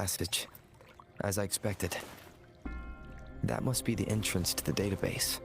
passage. As I expected. That must be the entrance to the database.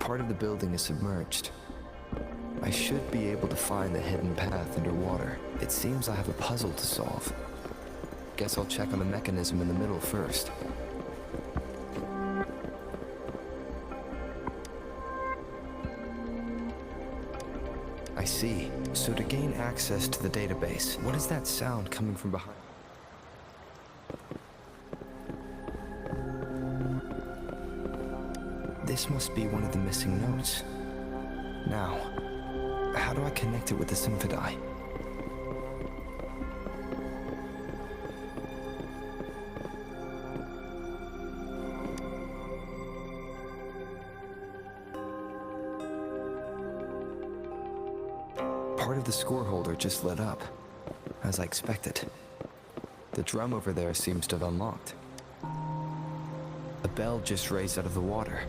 Part of the building is submerged. I should be able to find the hidden path underwater. It seems I have a puzzle to solve. Guess I'll check on the mechanism in the middle first. I see. So to gain access to the database, what is that sound coming from behind? This must be one of the missing notes. Now, how do I connect it with the Symphony? Part of the score holder just lit up, as I expected. The drum over there seems to have unlocked. A bell just raised out of the water.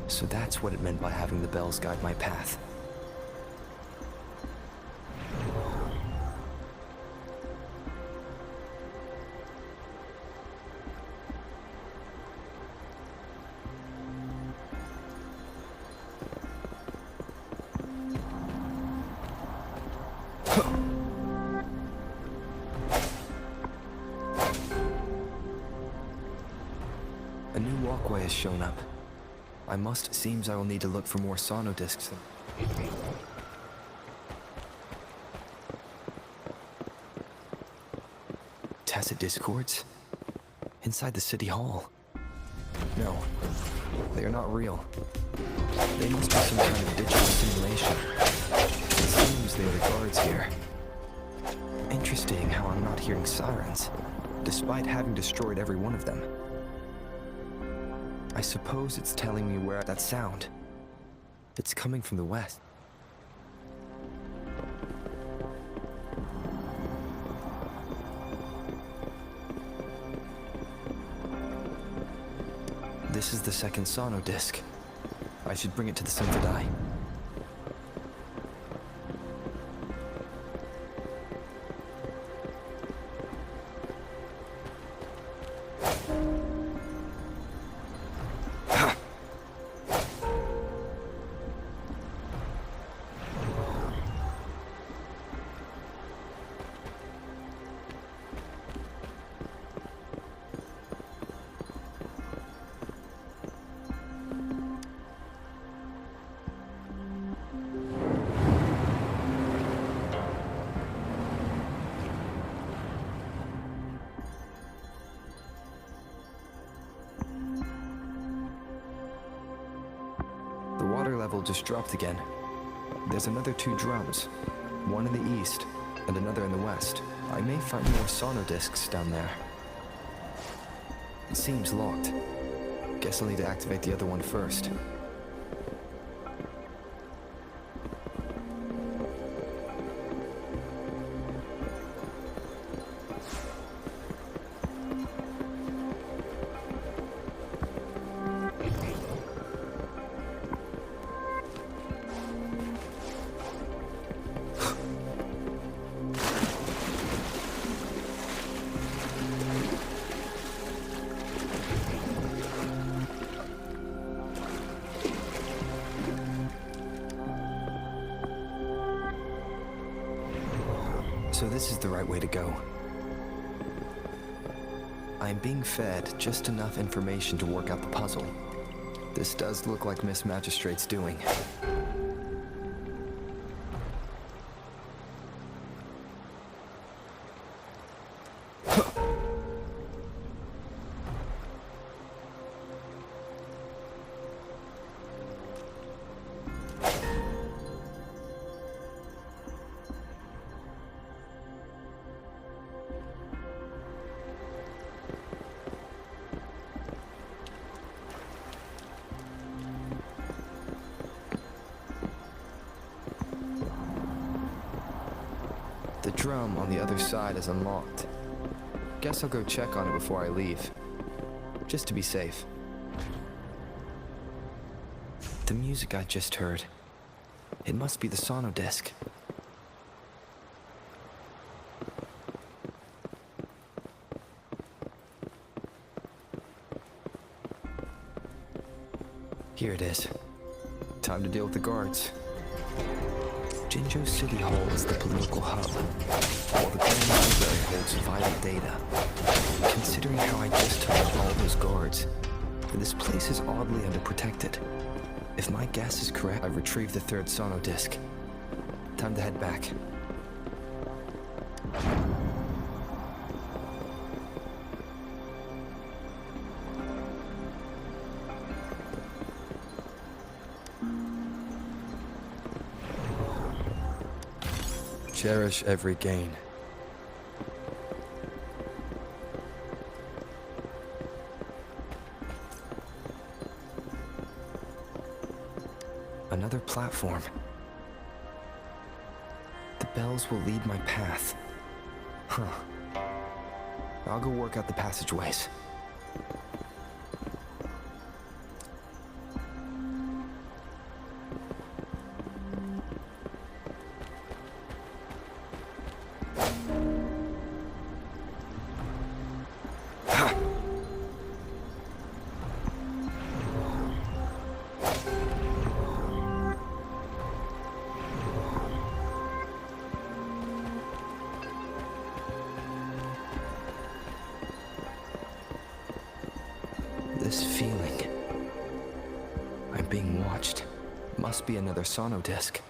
So that's what it meant by having the bells guide my path. A new walkway has shown up. Seems I will need to look for more sonodiscs. Tacit discords? Inside the city hall? No, they are not real. They must be some kind of digital simulation. It seems they are the guards here. Interesting how I'm not hearing sirens, despite having destroyed every one of them. I suppose it's telling me where that sound. It's coming from the west. This is the second sonodisc. I should bring it to the Symphony. The water level just dropped again. There's another 2 drums, one in the east and another in the west. I may find more sonodiscs down there. It seems locked. Guess I'll need to activate the other one first. So this is the right way to go. I am being fed just enough information to work out the puzzle. This does look like Miss Magistrate's doing. The drum on the other side is unlocked. Guess I'll go check on it before I leave, just to be safe. The music I just heard, it must be the sonodisc. Here it is. Time to deal with the guards. Jinzhou City Hall is the political hub, while the Grand Library holds vital data. Considering how I just took out all those guards, this place is oddly underprotected. If my guess is correct, I've retrieved the third sono disc. Time to head back. Cherish every gain. Another platform. The bells will lead my path. Huh. I'll go work out the passageways. This feeling. I'm being watched. Must be another sono disc.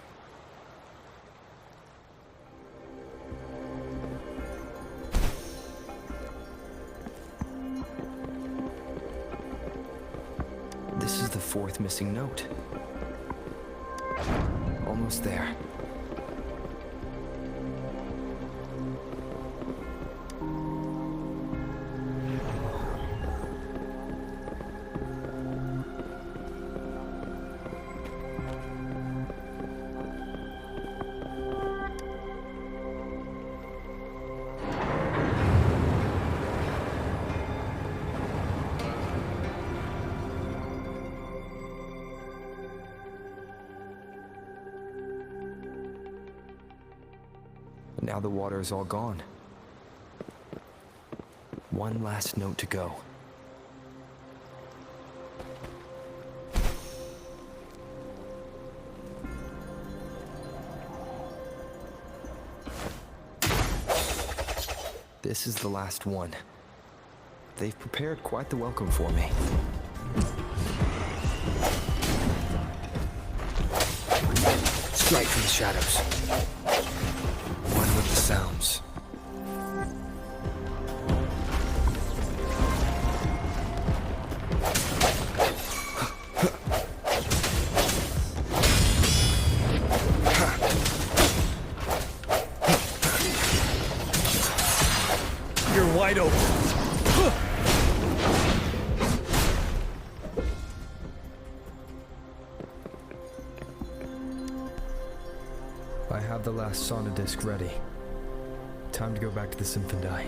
This is the fourth missing note. Almost there. Now the water is all gone. One last note to go. This is the last one. They've prepared quite the welcome for me. Strike from the shadows. One with the sounds. You're wide open. I have the last sono disc ready. Time to go back to the Symphony.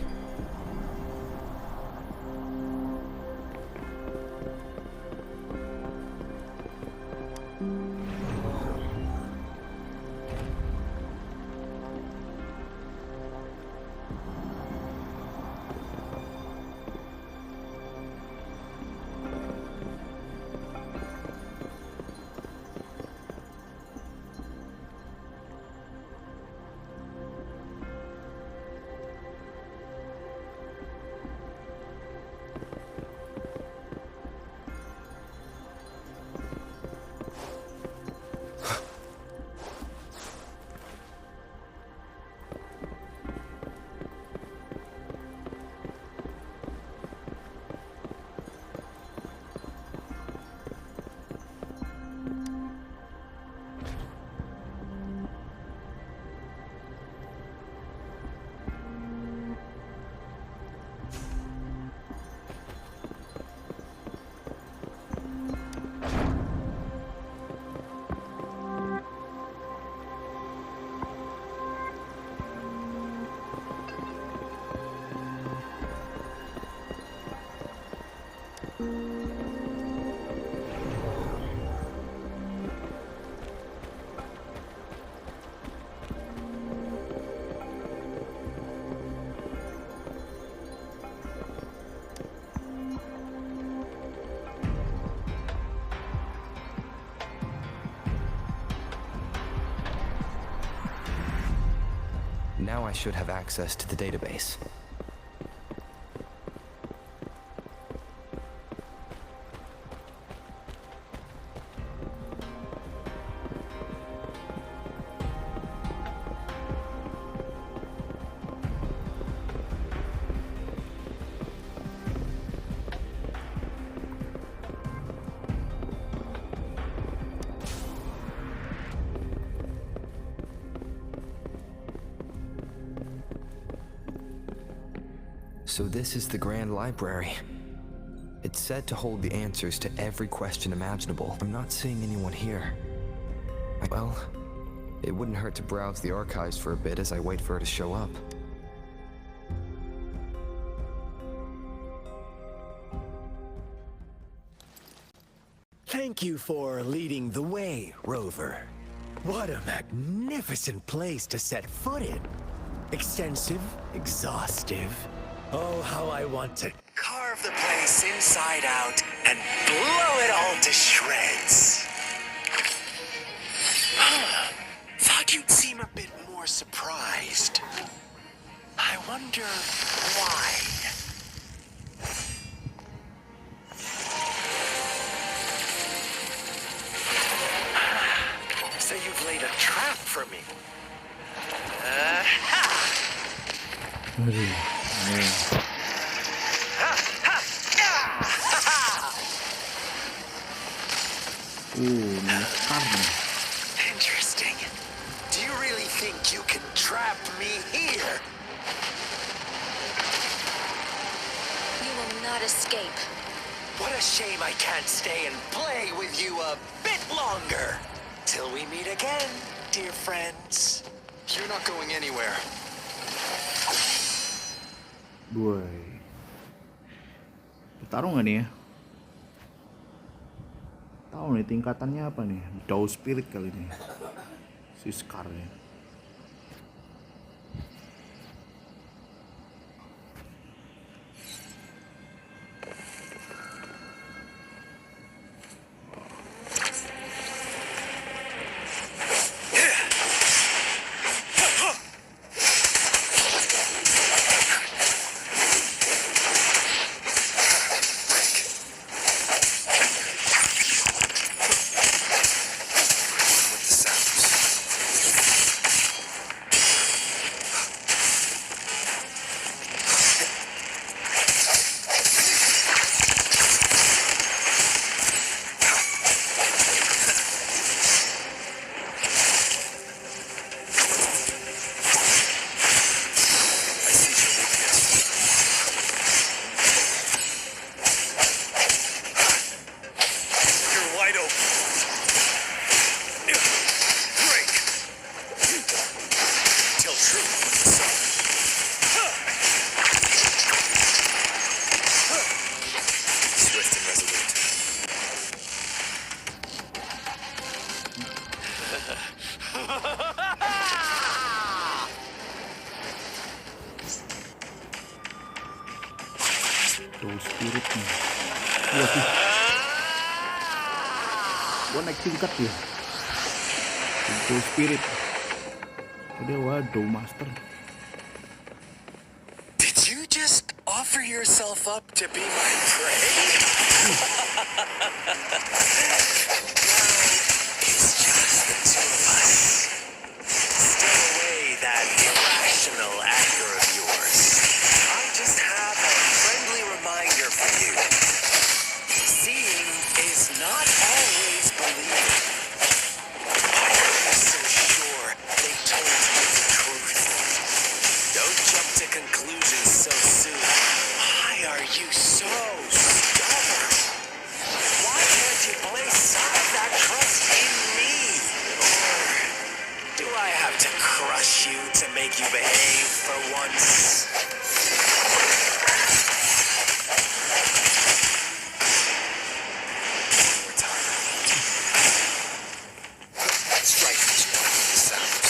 now I should have access to the database. So this is the Grand Library. It's said to hold the answers to every question imaginable. I'm not seeing anyone here. Well, it wouldn't hurt to browse the archives for a bit as I wait for her to show up. Thank you for leading the way, Rover. What a magnificent place to set foot in. Extensive, exhaustive. Oh, how I want to carve the place inside out and blow it all to shreds. Thought you'd seem a bit more surprised. I wonder why. So you've laid a trap for me. Interesting. Do you really think you can trap me here? You will not escape. What a shame I can't stay and play with you a bit longer. Till we meet again, dear friends. You're not going anywhere. Boy. Bertarung gak nih ya? Tahu nih tingkatannya apa nih? Dow Spirit kali ini. Si Scar ya. Dow Spirit nih. Waduh. Gua naik tingkat ya. Dow Spirit. Tadi Dow Master. Did you just offer yourself up to be my prey? It's just the two of us. Stow away that irrational anger of yours. I just have a friendly reminder for you. Seeing is not always believing. Why are you so sure they told you the truth? Don't jump to conclusions so soon. Why are you so stubborn? Why can't you place some of that trust in me? Or do I have to crush you to make you behave for once? More time. Strike each one with the sounds.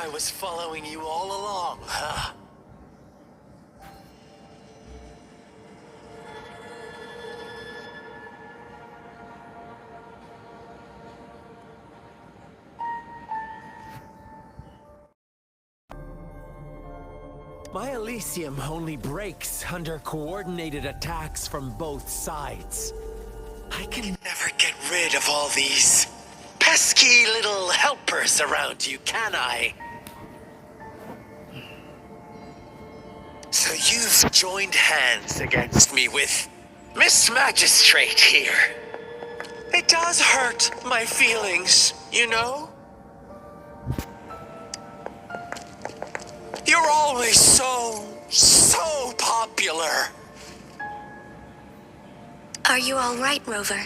I was following you all along, huh? My Elysium only breaks under coordinated attacks from both sides. I can never get rid of all these pesky little helpers around you, can I? So you've joined hands against me with Miss Magistrate here. It does hurt my feelings, you know? You're always so popular. Are you all right, Rover?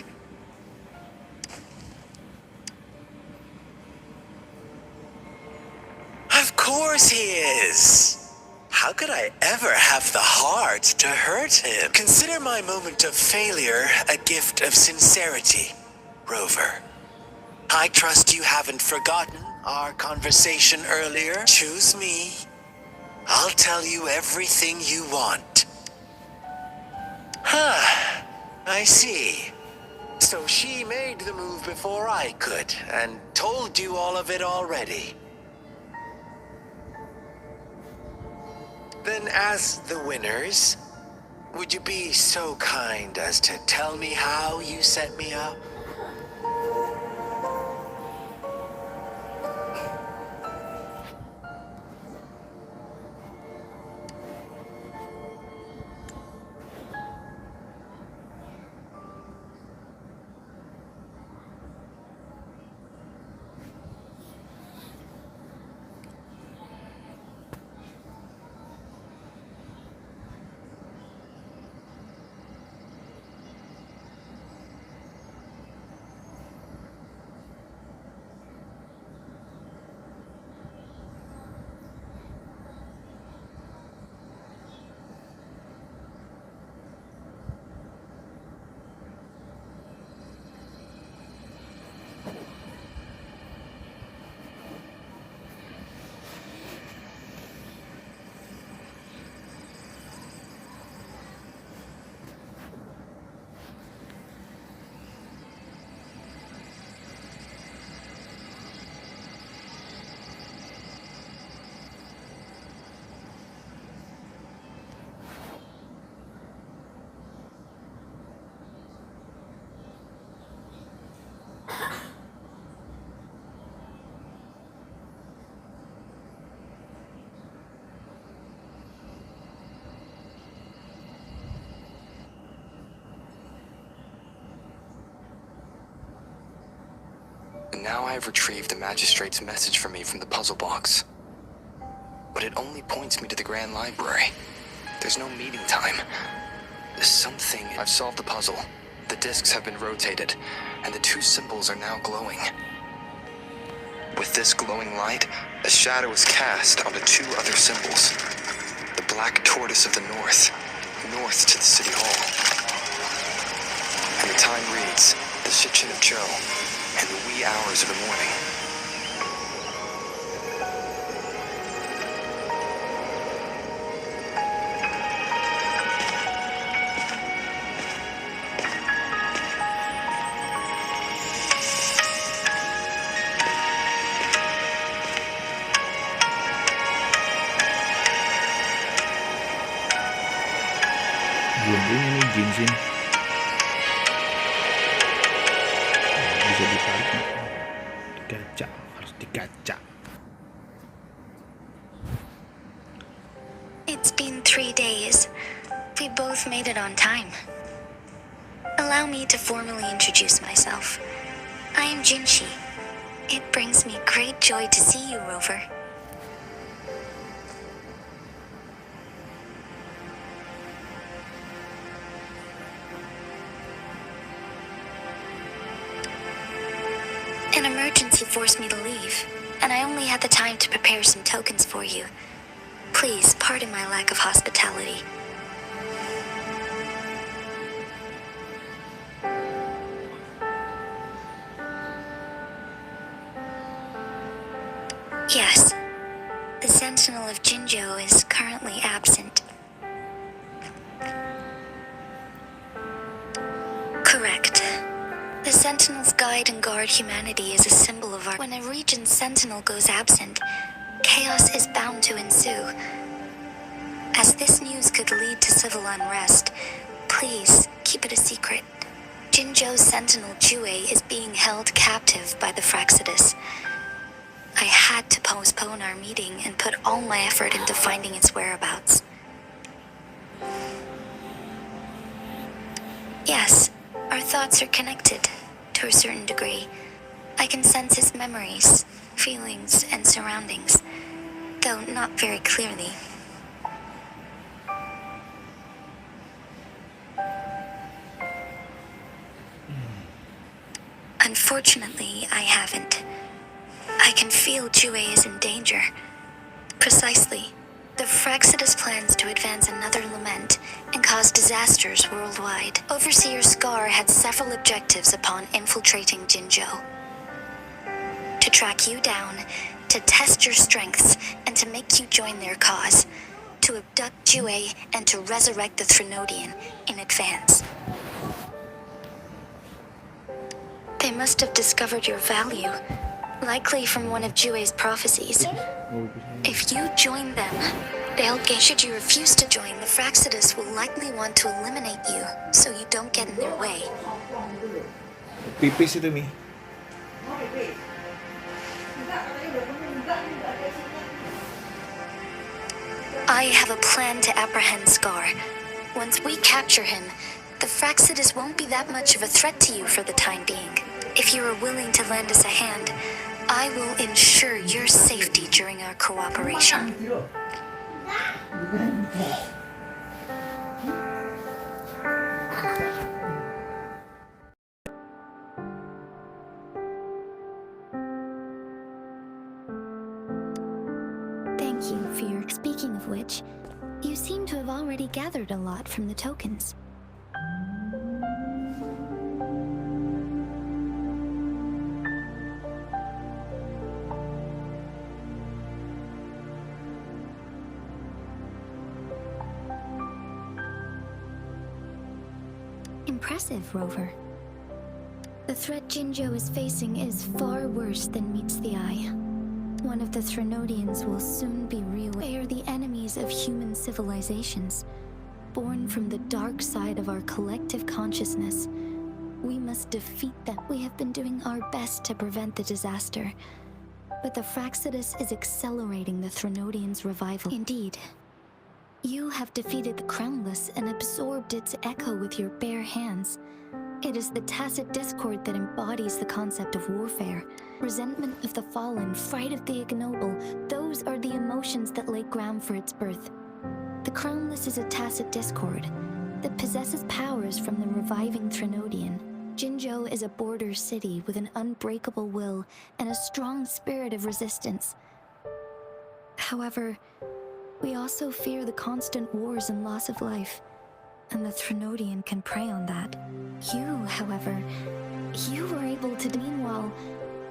Of course he is. How could I ever have the heart to hurt him? Consider my moment of failure a gift of sincerity, Rover. I trust you haven't forgotten our conversation earlier. Choose me. I'll tell you everything you want. Huh. I see. So she made the move before I could, and told you all of it already. Then as the winners, would you be so kind as to tell me how you set me up? And now I have retrieved the magistrate's message for me from the puzzle box. But it only points me to the Grand Library. There's no meeting time. There's something... I've solved the puzzle. The discs have been rotated, and the two symbols are now glowing. With this glowing light, a shadow is cast onto two other symbols. The black tortoise of the north to the city hall. And the time reads, the Shichen of Joe, and the wee hours of the morning. Belum punya nih Jinsin. Bisa ditarik nih. Digaca, harus digaca. It's been 3 days. We both made it on time. Allow me to formally introduce myself. I am Jinshi. It brings me great joy to see you, Rover. An emergency forced me to leave, and I only had the time to prepare some tokens for you. Please pardon my lack of hospitality. Yes, Sentinel of Jinzhou is currently absent. Correct. The Sentinel's guide and guard humanity is a symbol of our... When a region's Sentinel goes absent, chaos is bound to ensue. As this news could lead to civil unrest, please keep it a secret. Jinzhou's Sentinel Jue is being held captive by the Fraxidus. I had to postpone our meeting and put all my effort into finding its whereabouts. Yes, our thoughts are connected, to a certain degree. I can sense his memories, feelings, and surroundings, though not very clearly. Unfortunately, I haven't. I can feel Jue is in danger. Precisely. The Fraxidus plans to advance another lament and cause disasters worldwide. Overseer Scar had several objectives upon infiltrating Jinzhou. To track you down, to test your strengths, and to make you join their cause. To abduct Jue and to resurrect the Threnodian in advance. They must have discovered your value, likely from one of Jue's prophecies. If you join them, they'll gain. Should you refuse to join, the Fraxidus will likely want to eliminate you, so you don't get in their way. Pipis itu Mi. I have a plan to apprehend Scar. Once we capture him, the Fraxidus won't be that much of a threat to you for the time being. If you are willing to lend us a hand, I will ensure your safety during our cooperation. Thank you for your... Speaking of which, you seem to have already gathered a lot from the tokens. Impressive, Rover. The threat Jinzhou is facing is far worse than meets the eye. One of the Threnodians will soon be they are the enemies of human civilizations, born from the dark side of our collective consciousness. We must defeat them. We have been doing our best to prevent the disaster, but the Fraxidus is accelerating the Threnodians' revival. Indeed. You have defeated the Crownless and absorbed its echo with your bare hands. It is the tacit discord that embodies the concept of warfare. Resentment of the fallen, fright of the ignoble, those are the emotions that lay ground for its birth. The Crownless is a tacit discord that possesses powers from the reviving Threnodian. Jinzhou is a border city with an unbreakable will and a strong spirit of resistance. However, we also fear the constant wars and loss of life, and the Threnodian can prey on that. You, however, you were able to... Meanwhile,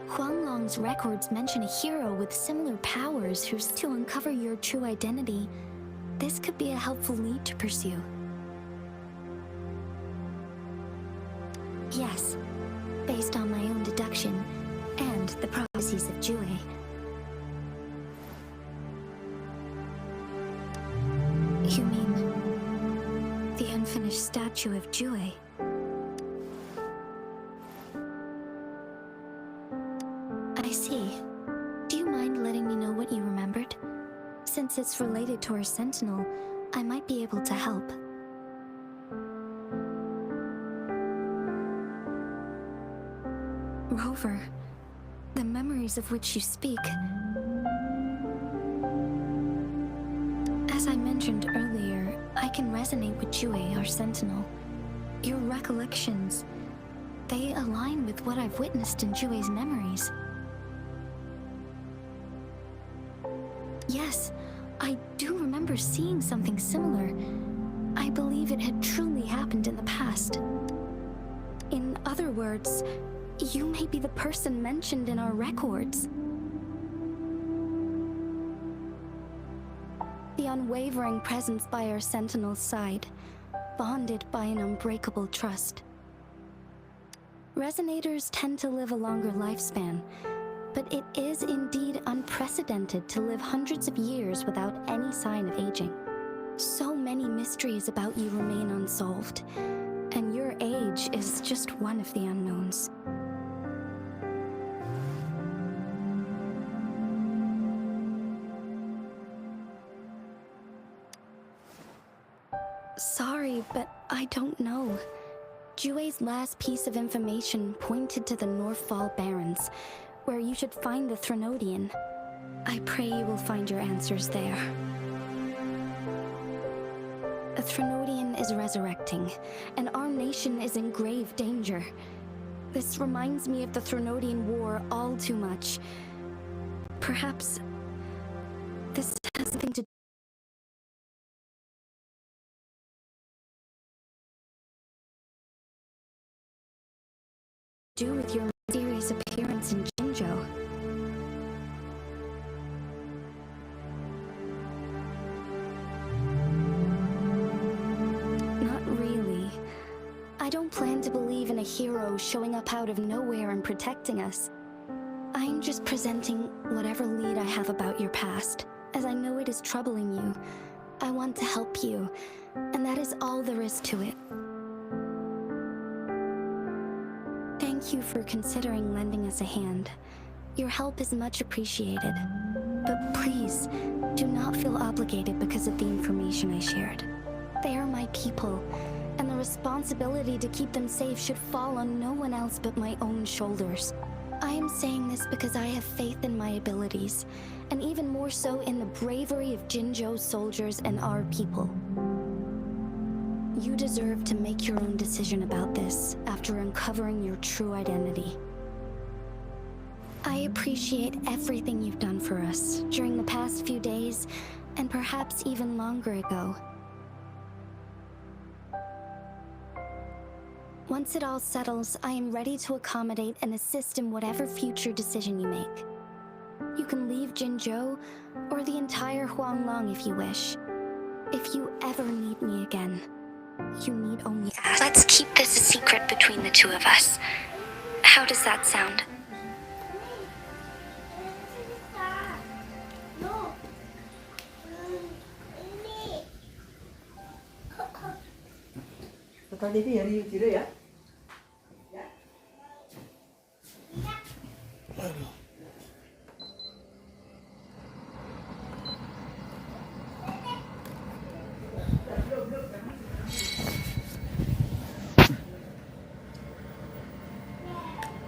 Huanglong's records mention a hero with similar powers who's to uncover your true identity. This could be a helpful lead to pursue. Yes, based on my own deduction and the prophecies of Jue. You mean the unfinished statue of Jue? I see. Do you mind letting me know what you remembered? Since it's related to our Sentinel, I might be able to help. Rover, the memories of which you speak... As I mentioned earlier, I can resonate with Jue, our Sentinel. Your recollections, they align with what I've witnessed in Jue's memories. Yes, I do remember seeing something similar. I believe it had truly happened in the past. In other words, you may be the person mentioned in our records. the unwavering presence by our sentinel's side, bonded by an unbreakable trust. Resonators tend to live a longer lifespan, but it is indeed unprecedented to live hundreds of years without any sign of aging. So many mysteries about you remain unsolved, and your age is just one of the unknowns. Sorry, but I don't know. Jue's last piece of information pointed to the Northfall Barrens, where you should find the Threnodian. I pray you will find your answers there. A Threnodian is resurrecting, and our nation is in grave danger. This reminds me of the Threnodian War all too much. Perhaps this has something to do with your mysterious appearance in Jinzhou. Not really. I don't plan to believe in a hero showing up out of nowhere and protecting us. I'm just presenting whatever lead I have about your past, as I know it is troubling you. I want to help you, and that is all there is to it. Thank you for considering lending us a hand. Your help is much appreciated. But please, do not feel obligated because of the information I shared. They are my people, and the responsibility to keep them safe should fall on no one else but my own shoulders. I am saying this because I have faith in my abilities, and even more so in the bravery of Jinzhou's soldiers and our people. You deserve to make your own decision about this after uncovering your true identity. I appreciate everything you've done for us during the past few days, and perhaps even longer ago. Once it all settles, I am ready to accommodate and assist in whatever future decision you make. You can leave Jinzhou, or the entire Huanglong if you wish. If you ever need me again, you need only ask. Let's keep this a secret between the two of us. How does that sound?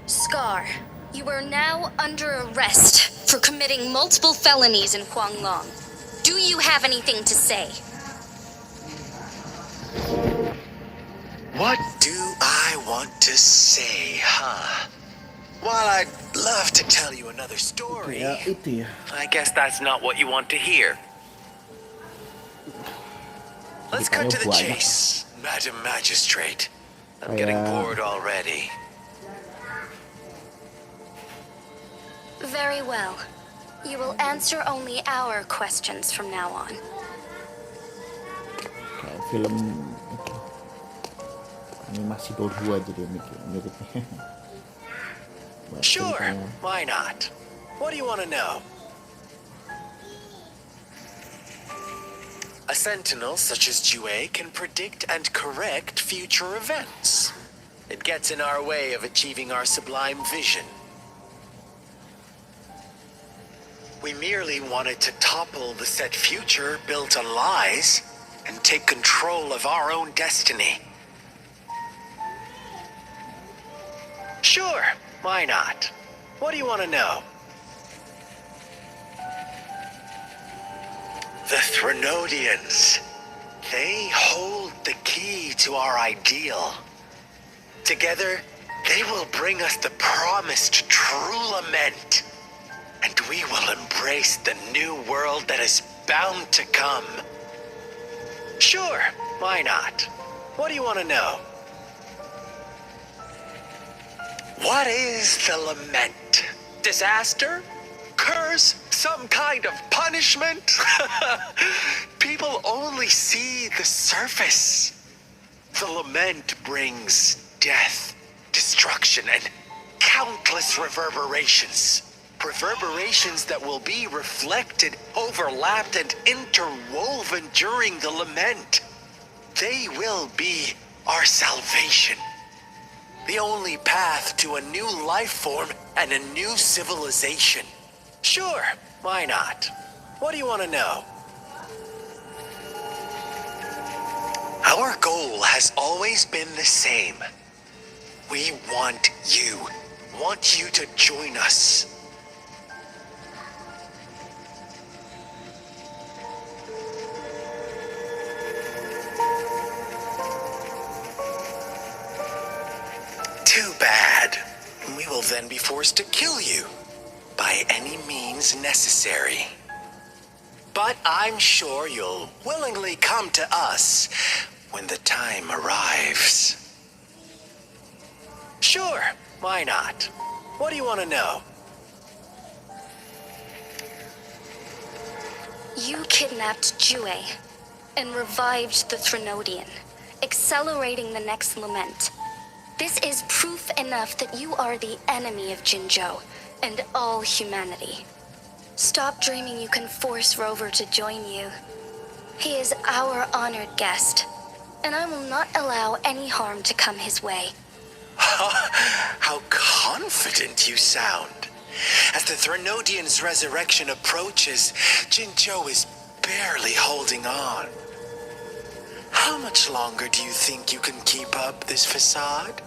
Scar, you are now under arrest for committing multiple felonies in Huanglong. Do you have anything to say? What do I want to say, huh? While I'd love to tell you another story, Itu ya. I guess that's not what you want to hear. Let's cut to the chase, Madam Magistrate. I'm getting bored already. Very well. You will answer only our questions from now on. Kayak film animasi dua aja dia miripnya. Sure, why not? What do you want to know? A sentinel such as Jue can predict and correct future events. It gets in our way of achieving our sublime vision. We merely wanted to topple the set future built on lies and take control of our own destiny. Sure, why not? What do you want to know? The Threnodians. They hold the key to our ideal. Together, they will bring us the promised true lament. And we will embrace the new world that is bound to come. Sure, why not? What do you want to know? What is the lament? Disaster? Curse? Some kind of punishment? People only see the surface. The lament brings death, destruction, and countless reverberations. Reverberations that will be reflected, overlapped, and interwoven during the lament. They will be our salvation. The only path to a new life form and a new civilization. Sure, why not? What do you want to know? Our goal has always been the same. We want you to join us. Too bad. We will then be forced to kill you by any means necessary. But I'm sure you'll willingly come to us when the time arrives. Sure, why not? What do you want to know? You kidnapped Jue and revived the Threnodian, accelerating the next lament. This is proof enough that you are the enemy of Jinzhou and all humanity. Stop dreaming you can force Rover to join you. He is our honored guest, and I will not allow any harm to come his way. How confident you sound. As the Threnodian's resurrection approaches, Jinzhou is barely holding on. How much longer do you think you can keep up this facade?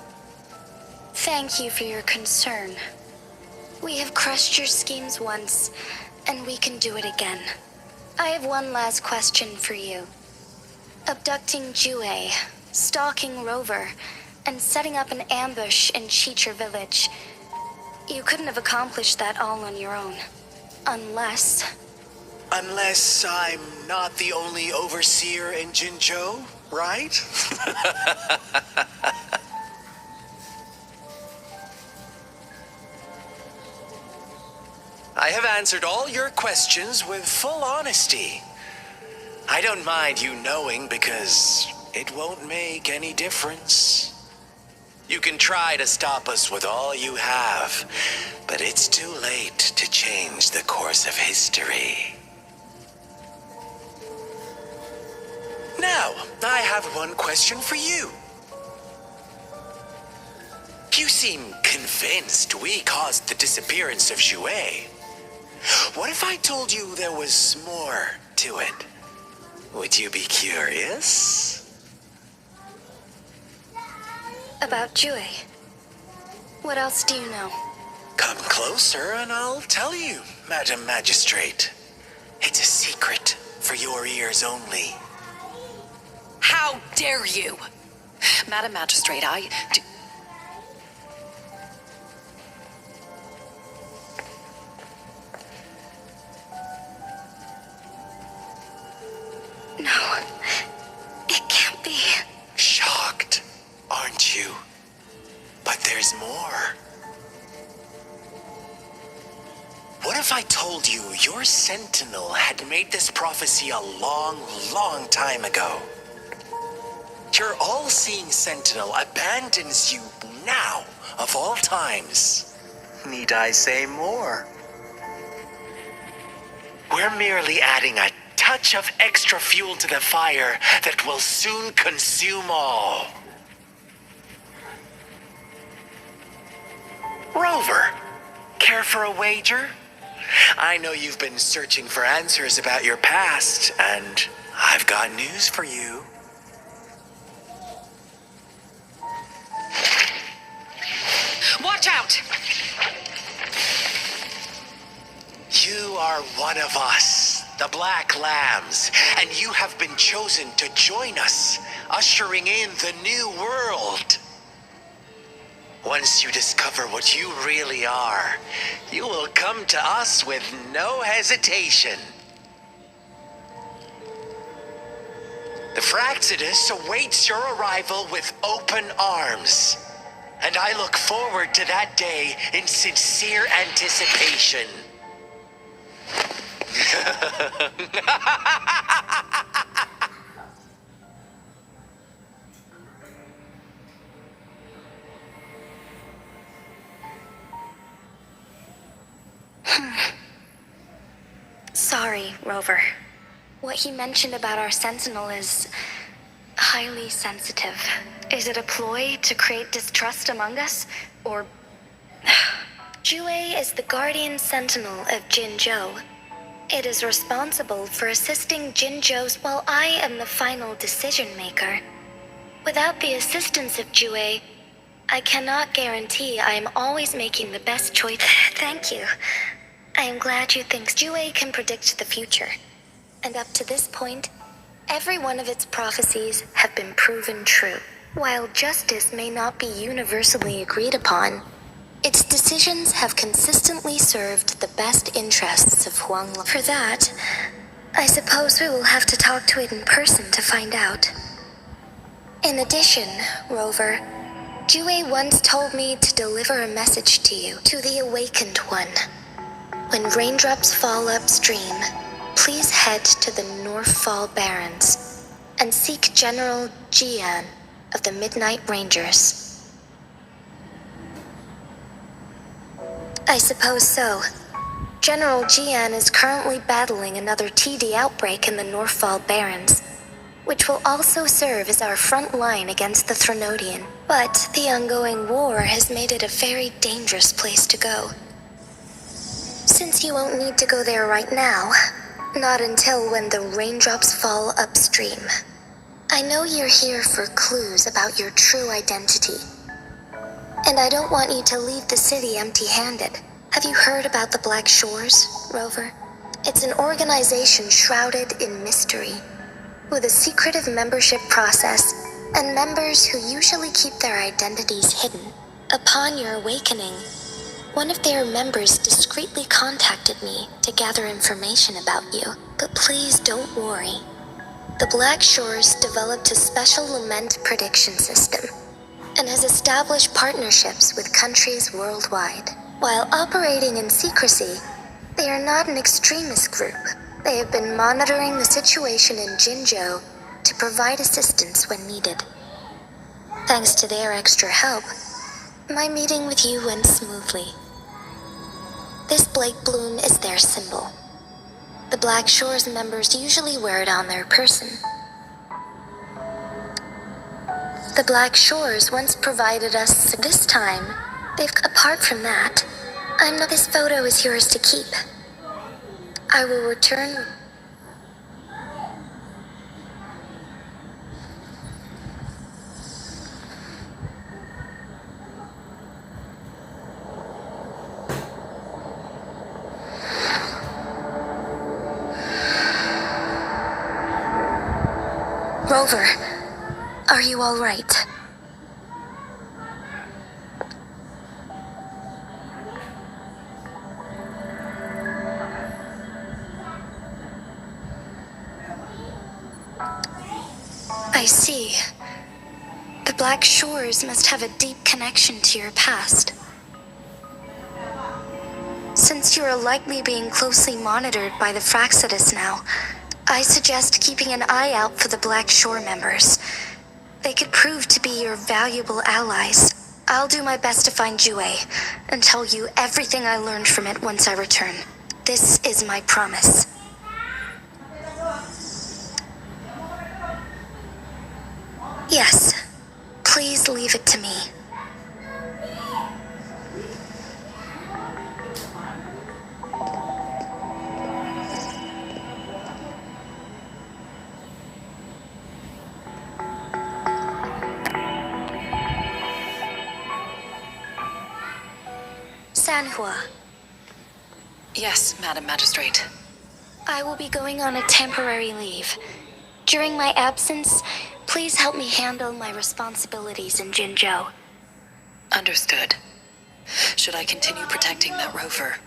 Thank you for your concern. We have crushed your schemes once, and we can do it again. I have one last question for you. Abducting Jue, stalking Rover, and setting up an ambush in Chicher village. You couldn't have accomplished that all on your own. Unless I'm not the only overseer in Jinzhou, right? I have answered all your questions with full honesty. I don't mind you knowing because it won't make any difference. You can try to stop us with all you have, but it's too late to change the course of history. Now, I have one question for you. You seem convinced we caused the disappearance of Jue. What if I told you there was more to it? Would you be curious? about Jue. What else do you know? Come closer and I'll tell you, Madam Magistrate. It's a secret for your ears only. How dare you? Madam Magistrate, No, it can't be. Shocked, aren't you? But there's more. What if I told you your sentinel had made this prophecy a long, long time ago? Your all-seeing sentinel abandons you now, of all times. Need I say more? We're merely adding a touch of extra fuel to the fire that will soon consume all. Rover, care for a wager? I know you've been searching for answers about your past, and I've got news for you. watch out! You are one of us, the Black Lambs, and you have been chosen to join us, ushering in the new world. Once you discover what you really are, you will come to us with no hesitation. The Fraxidus awaits your arrival with open arms, and I look forward to that day in sincere anticipation. Sorry, Rover. What he mentioned about our sentinel is highly sensitive. Is it a ploy to create distrust among us? Or... Jue is the guardian sentinel of Jinzhou. It is responsible for assisting Jinzhou's while I am the final decision maker. Without the assistance of Jue, I cannot guarantee I am always making the best choice. Thank you. I am glad you think Jue can predict the future. And up to this point, every one of its prophecies have been proven true. While justice may not be universally agreed upon, its decisions have consistently served the best interests of Huanglong. For that, I suppose we will have to talk to it in person to find out. In addition, Rover, Jue once told me to deliver a message to you, to the Awakened One. When raindrops fall upstream, please head to the Northfall Barrens and seek General Jian of the Midnight Rangers. I suppose so. General Jian is currently battling another TD outbreak in the Northfall Barrens, which will also serve as our front line against the Threnodian. But the ongoing war has made it a very dangerous place to go. Since you won't need to go there right now, not until when the raindrops fall upstream. I know you're here for clues about your true identity. And I don't want you to leave the city empty-handed. Have you heard about the Black Shores, Rover? It's an organization shrouded in mystery, with a secretive membership process and members who usually keep their identities hidden. Upon your awakening, one of their members discreetly contacted me to gather information about you. But please don't worry. The Black Shores developed a special lament prediction system and has established partnerships with countries worldwide. While operating in secrecy, they are not an extremist group. They have been monitoring the situation in Jinzhou to provide assistance when needed. Thanks to their extra help, my meeting with you went smoothly. This Blake Bloom is their symbol. The Black Shores members usually wear it on their person. The Black Shores once provided us this time. Apart from that, this photo is yours to keep. I will return. Rover, are you all right? I see. The Black Shores must have a deep connection to your past. Since you are likely being closely monitored by the Fraxidus now, I suggest keeping an eye out for the Black Shore members. They could prove to be your valuable allies. I'll do my best to find Jue and tell you everything I learned from it once I return. This is my promise. Yes, please leave it to me. Sanhua. Yes, Madam Magistrate. I will be going on a temporary leave. During my absence, please help me handle my responsibilities in Jinzhou. Understood. Should I continue protecting that rover?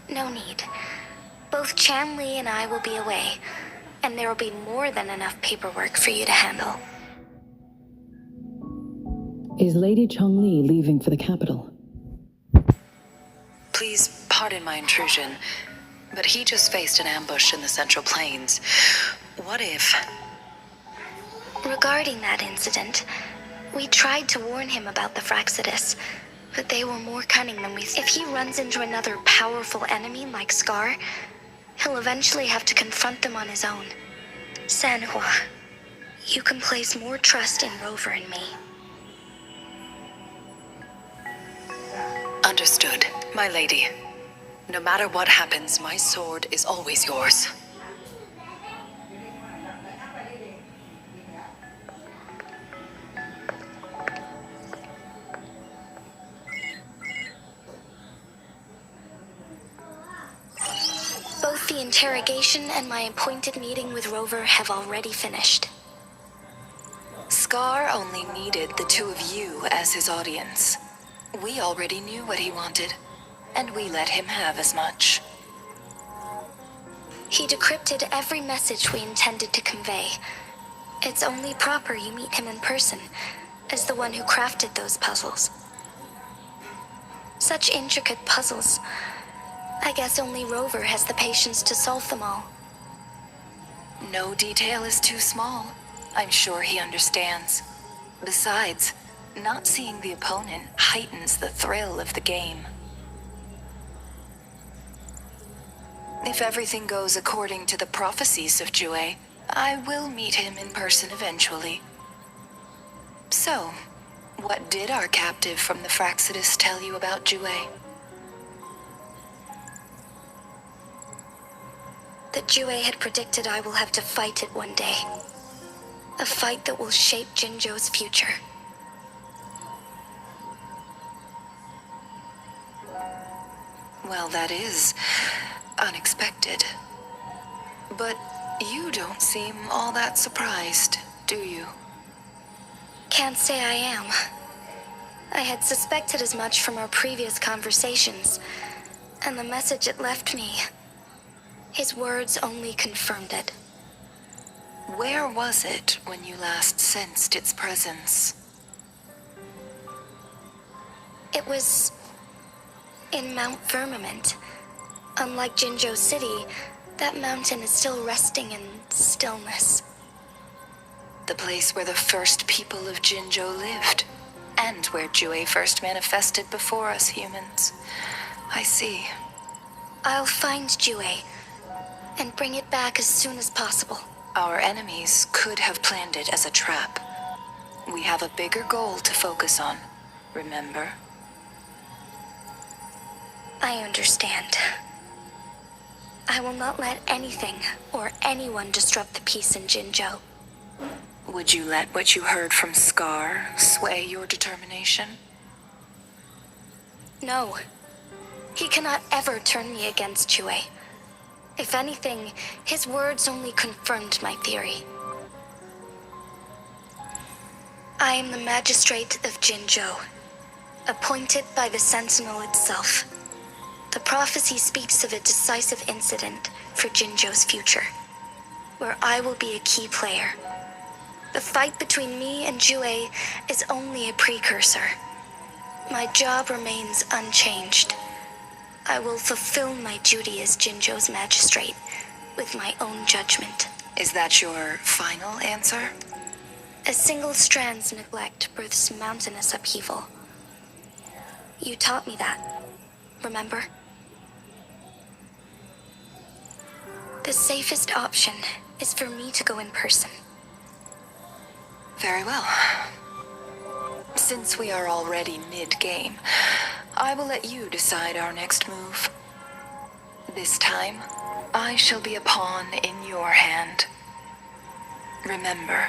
No need. Both Chanli and I will be away, and there will be more than enough paperwork for you to handle. Is Lady Chongli leaving for the capital? Please pardon my intrusion, but he just faced an ambush in the Central Plains. What if... Regarding that incident, we tried to warn him about the Fraxidus, but they were more cunning than we thought. If he runs into another powerful enemy like Scar, he'll eventually have to confront them on his own. Sanhua, you can place more trust in Rover and me. Understood, my lady. No matter what happens, my sword is always yours. Both the interrogation and my appointed meeting with Rover have already finished. Scar only needed the two of you as his audience. We already knew what he wanted, and we let him have as much. He decrypted every message we intended to convey. It's only proper you meet him in person, as the one who crafted those puzzles. Such intricate puzzles. I guess only Rover has the patience to solve them all. No detail is too small. I'm sure he understands. Besides, not seeing the opponent heightens the thrill of the game. If everything goes according to the prophecies of Jue, I will meet him in person eventually. So, what did our captive from the Fraxidus tell you about Jue? That Jue had predicted I will have to fight it one day. A fight that will shape Jinzhou's future. Well, that is unexpected. But you don't seem all that surprised, do you? Can't say I am. I had suspected as much from our previous conversations, and the message it left me. His words only confirmed it. Where was it when you last sensed its presence? It was in Mount Firmament. Unlike Jinzhou City, that mountain is still resting in stillness. The place where the first people of Jinzhou lived, and where Jue first manifested before us humans. I see. I'll find Jue and bring it back as soon as possible. Our enemies could have planned it as a trap. We have a bigger goal to focus on, remember? I understand. I will not let anything or anyone disrupt the peace in Jinzhou. Would you let what you heard from Scar sway your determination? No. He cannot ever turn me against Jue. If anything, his words only confirmed my theory. I am the magistrate of Jinzhou, appointed by the Sentinel itself. The prophecy speaks of a decisive incident for Jinzhou's future, where I will be a key player. The fight between me and Jue is only a precursor. My job remains unchanged. I will fulfill my duty as Jinzhou's magistrate with my own judgment. Is that your final answer? A single strand's neglect births mountainous upheaval. You taught me that, remember? The safest option is for me to go in person. Very well. Since we are already mid-game, I will let you decide our next move. This time, I shall be a pawn in your hand. Remember,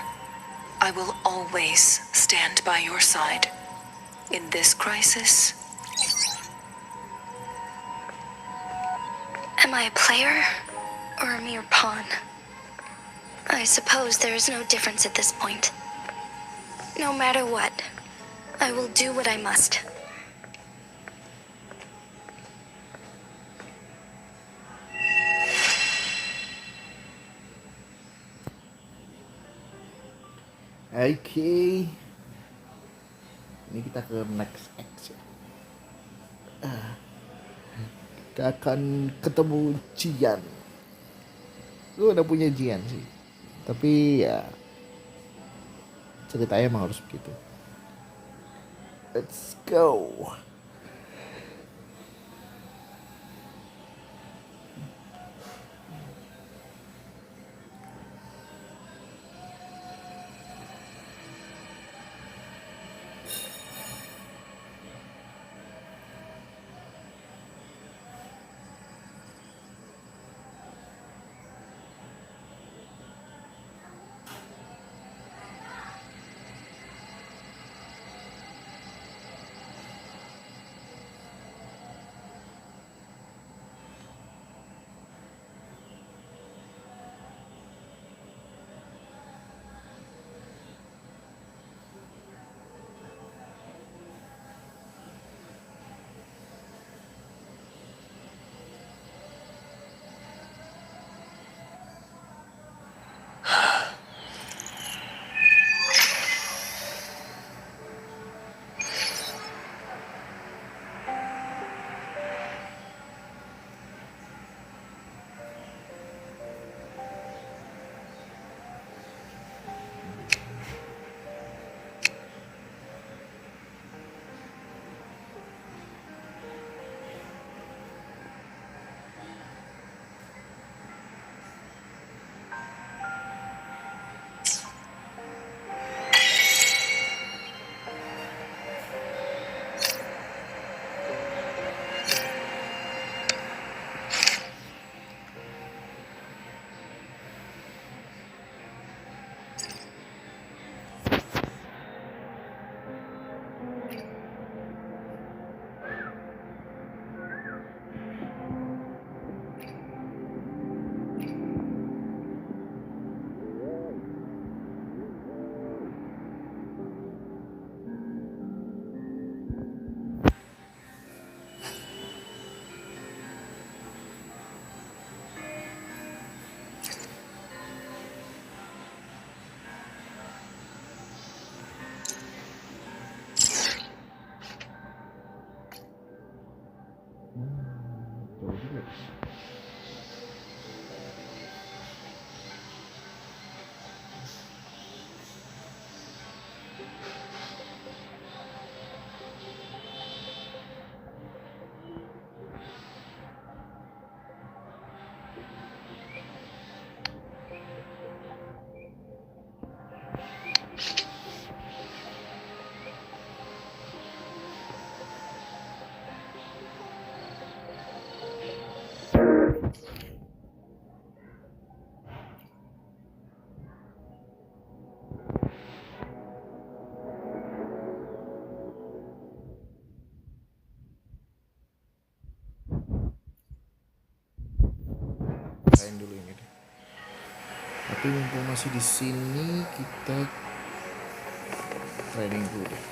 I will always stand by your side. In this crisis, Am I a player or a mere pawn? I suppose there is no difference at this point. No matter what, I will do what I must. Oke. Ini kita ke next action. Kita akan ketemu Jian. Gue udah punya Jian sih. Tapi ya ceritanya emang harus begitu. Let's go. jauh juga. Lain dulu ini deh. Tapi mumpung masih di sini, kita training dulu deh.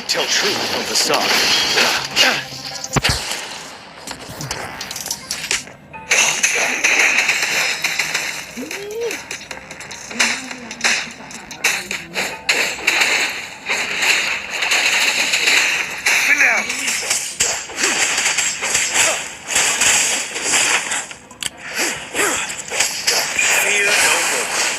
Tell truth from facade. Fear no more.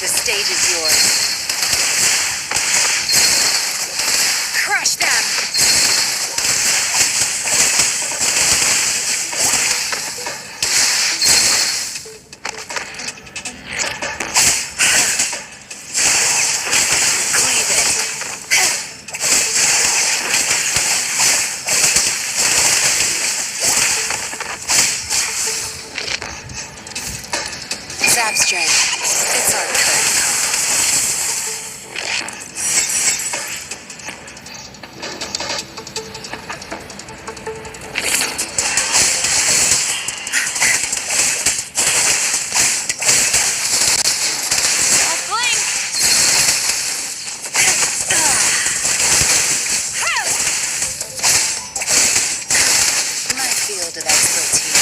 The stage is yours. Crush them! Cleave it. Zap strength. It's our turn. My field of expertise.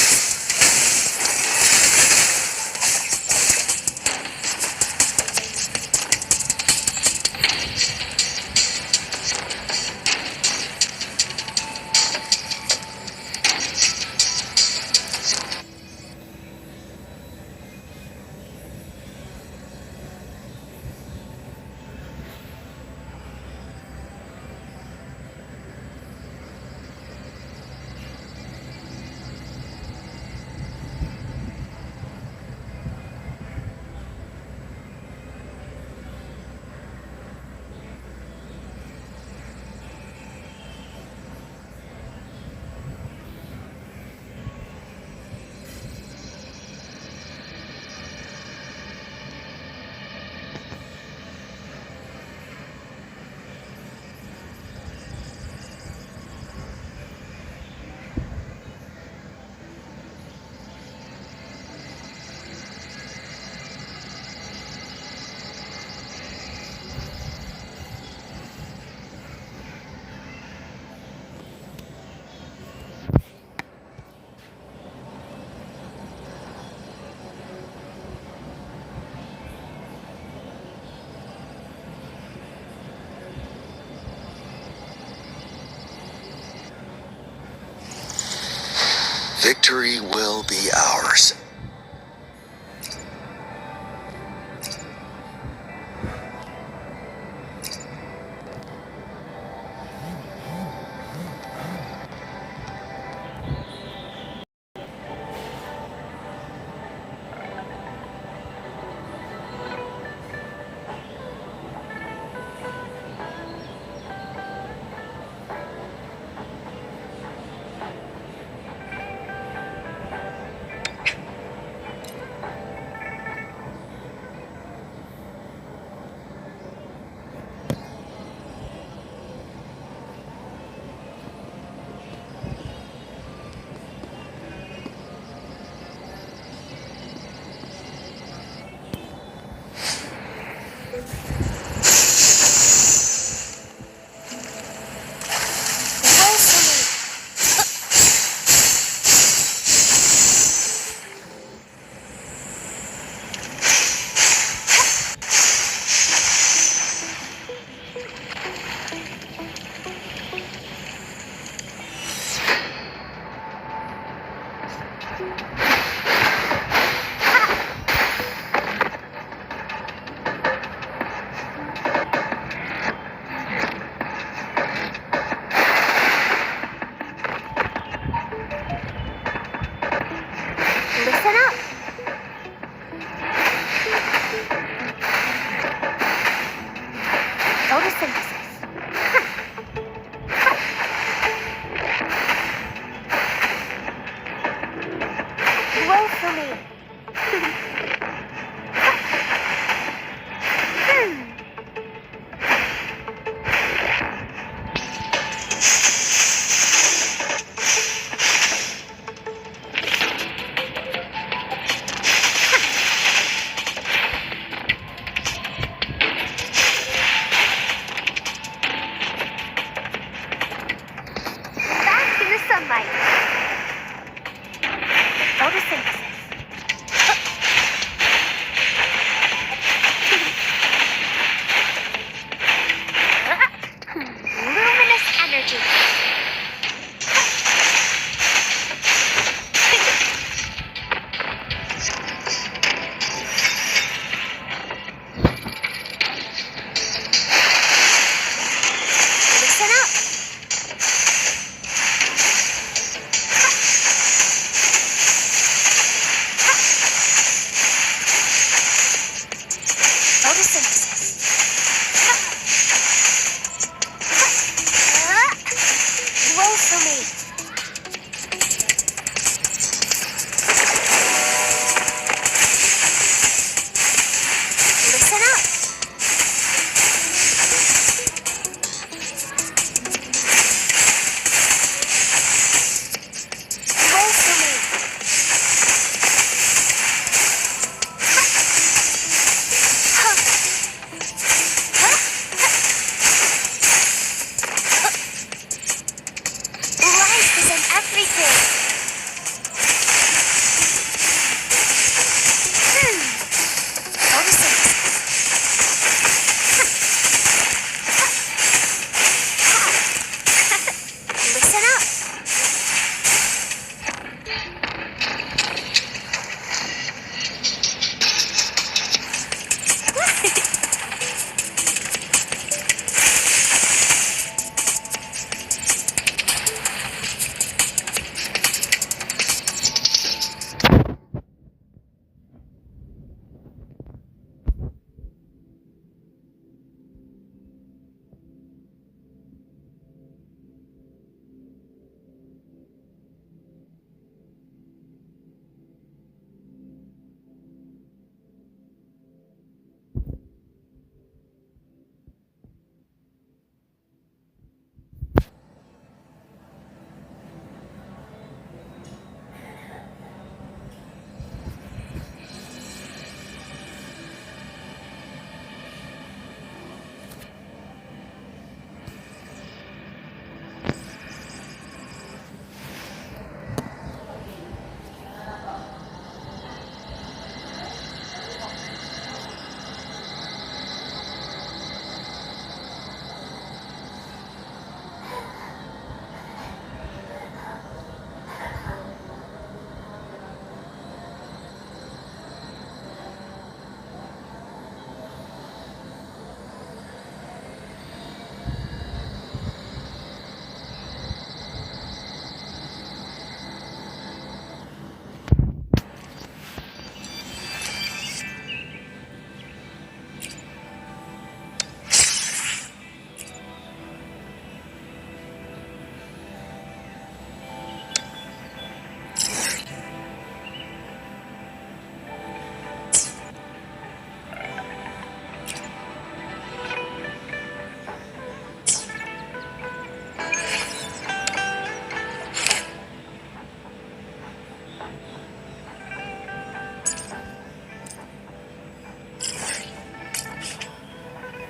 Victory will be ours. Listen up. Photosynthesis. Grow for me. Back in the sunlight. Photosynthesis.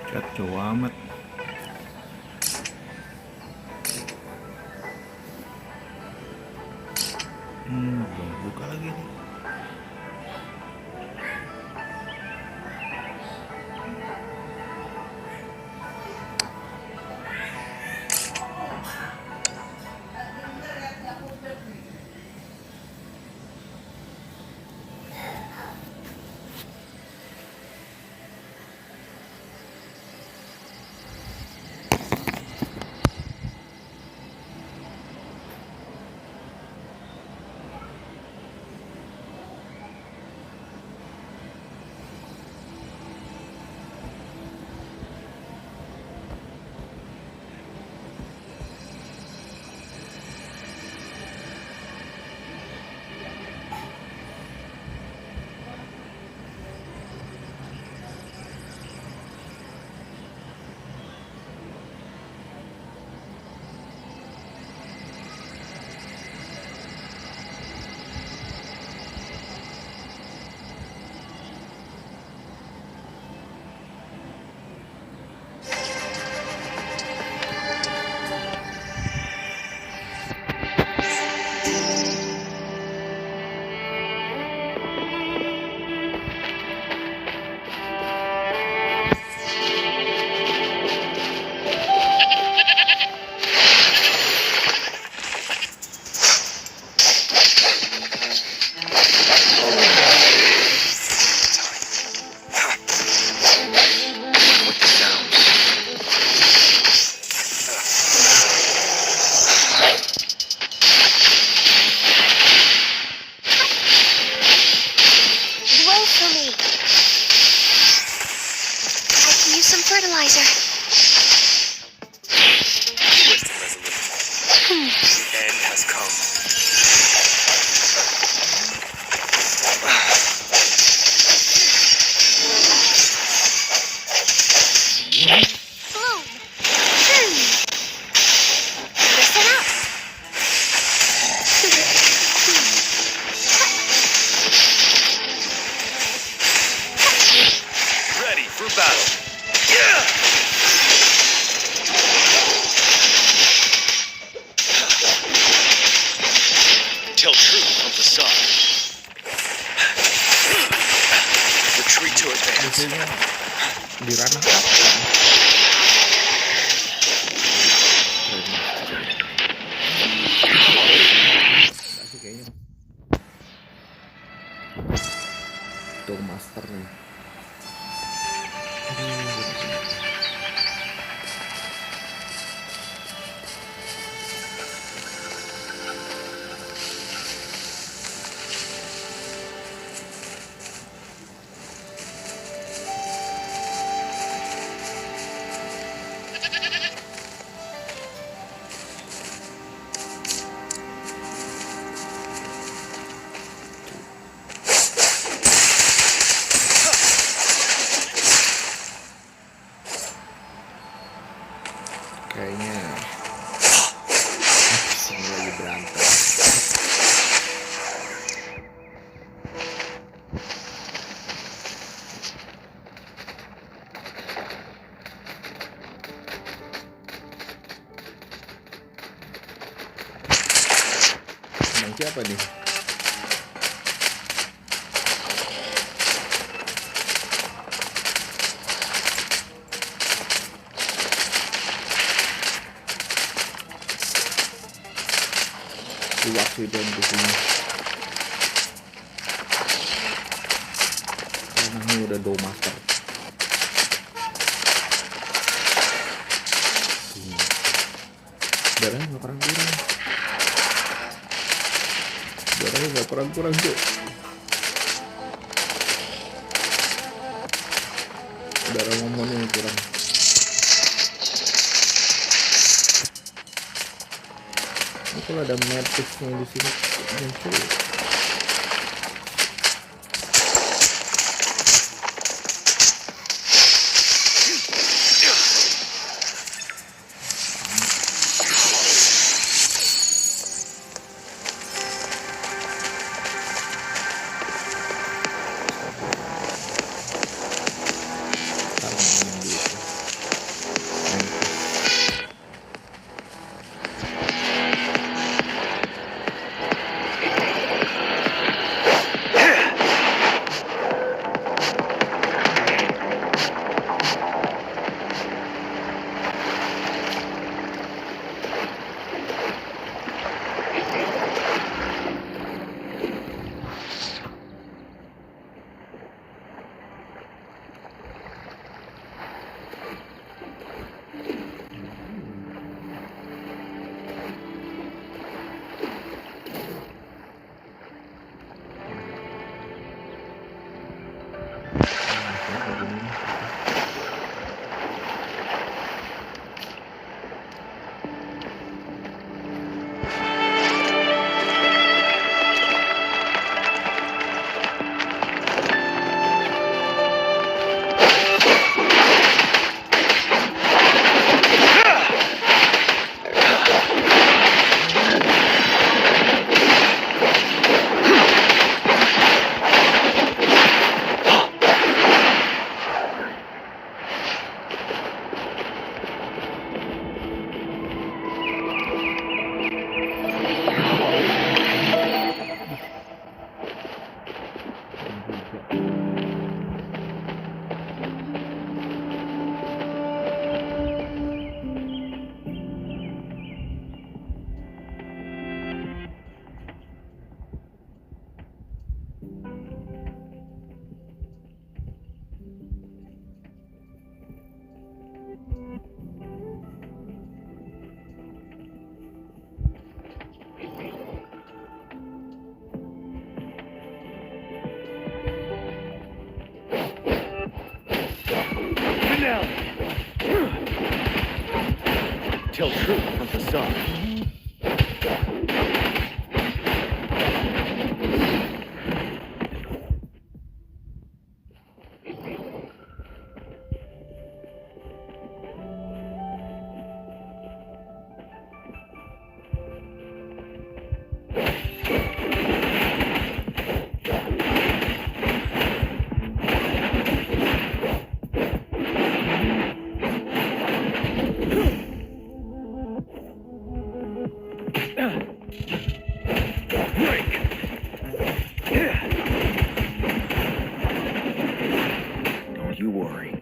Cat jauh amat. Belum buka lagi nih. Wait for me. I can use some fertilizer. Wisdom resolute. The end has come. Bloom. Listen up. Ready for battle. Yeah! Till truth from the sun. Retreat to advance. Biasanya di ranah apa? Enggak sih kayaknya. Tuh master nih. Kayaknya semua lagi berantem. Emang siapa nih? Waktu itu di sini karena ini udah do master. Darahnya nggak kurang-kurang. Darahnya nggak kurang-kurang cuy. Darah momonnya yang kurang. Ini kalau ada matrixnya di sini muncul. Taruh ini dulu. Till truth from the sun. Don't you worry.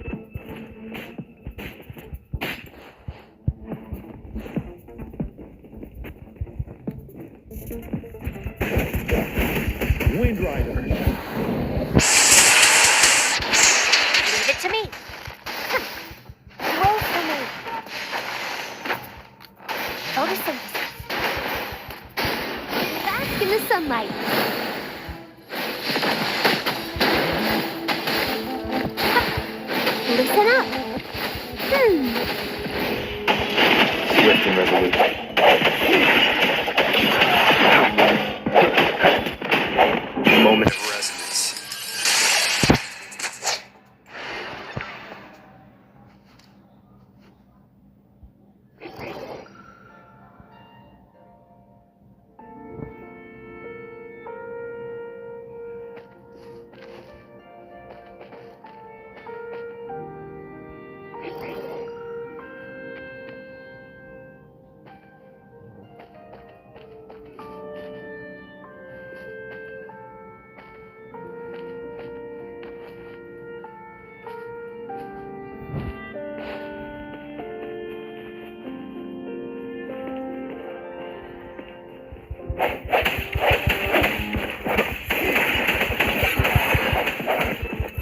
Wind Rider. Leave it to me. Roll for me. Photosynthesis. Bask in the sunlight. Listen up. Swift and resolute. Moment of resonance.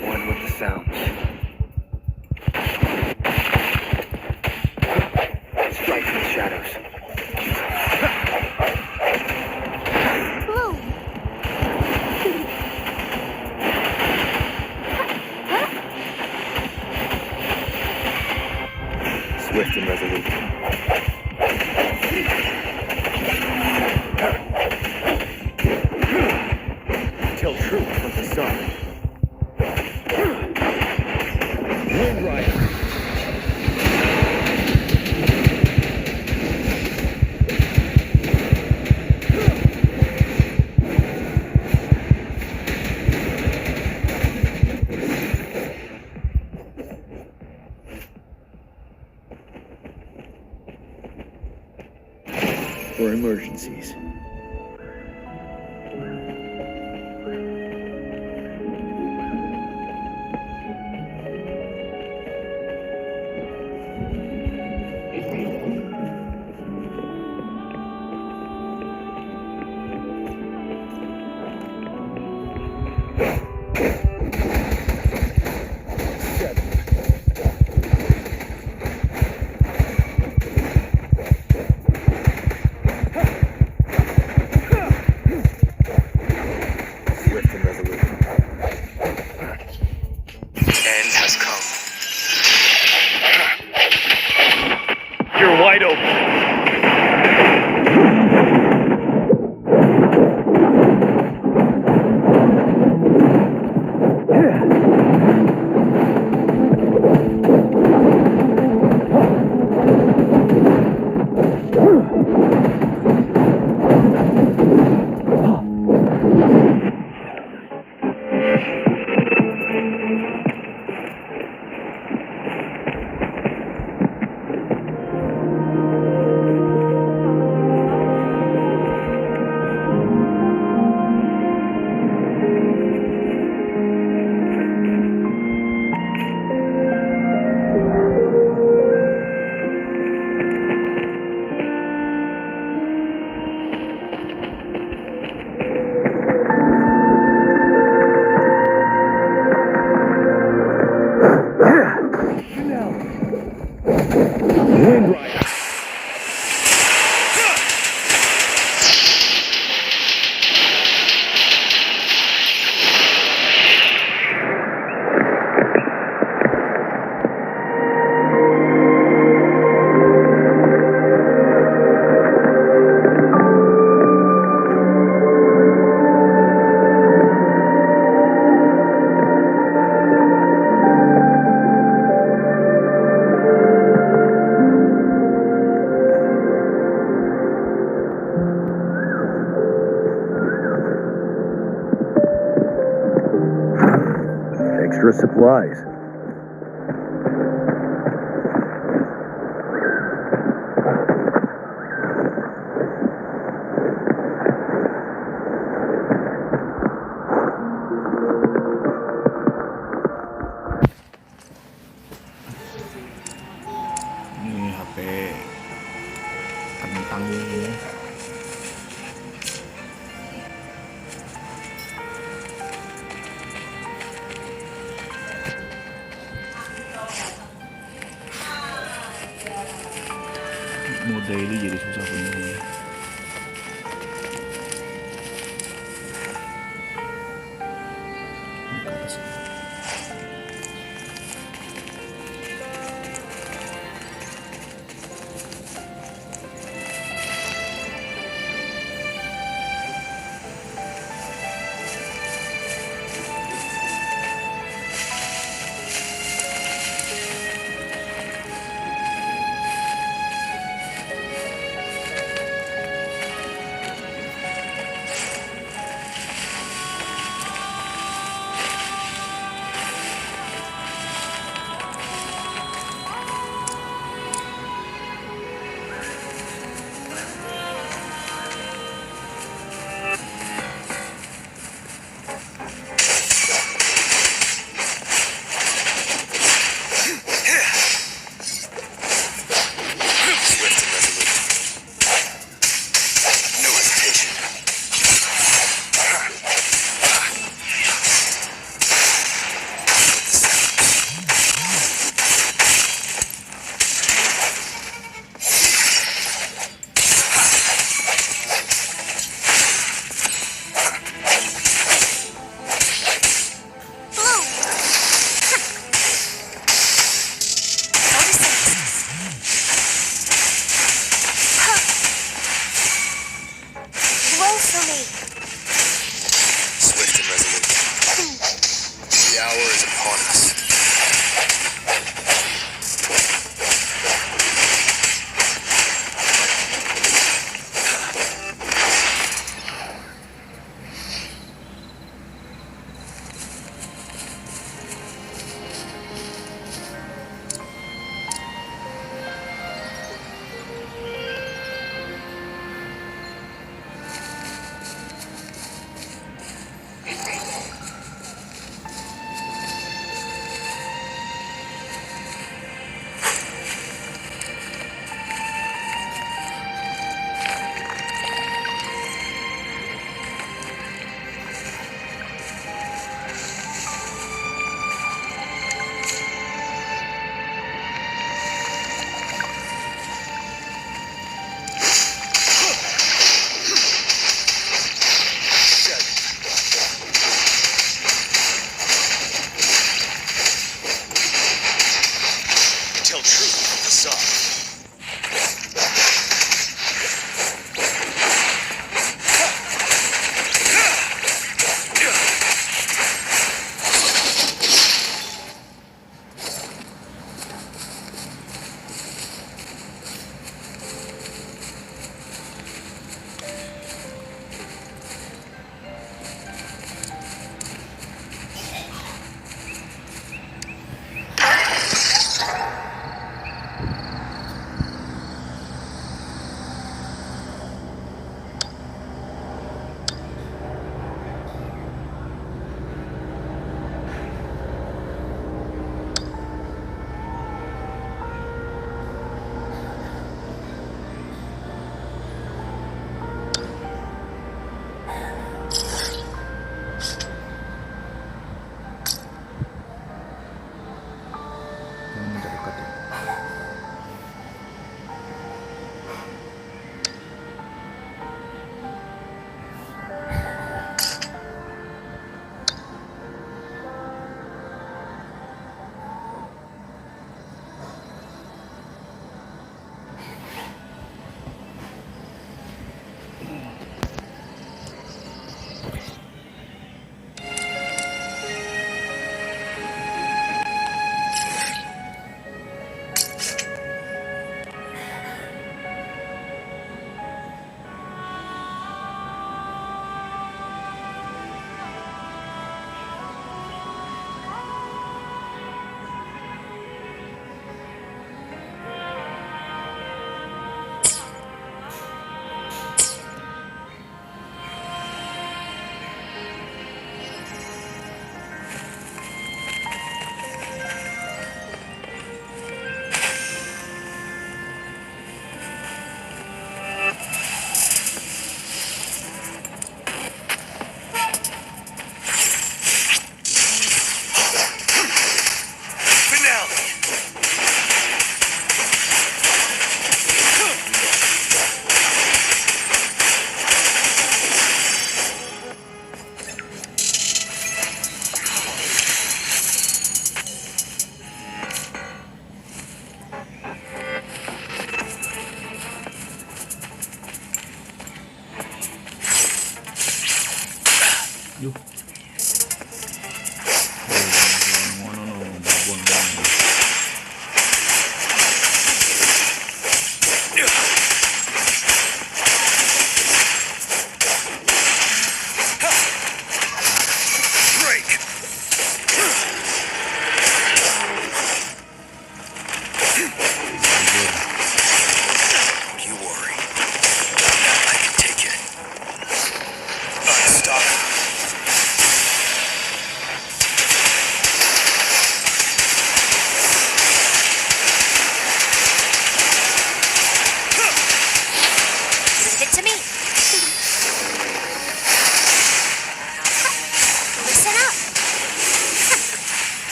One with the sounds. Strike in the shadows. Bloom. Swift and resolute. Till truth from the sun. Wind Rider. For emergencies. Swift and resolute. End has come. You're wide open. extra supplies. Ini HP kentang ini. Mau daily jadi susah bener. Ke atas.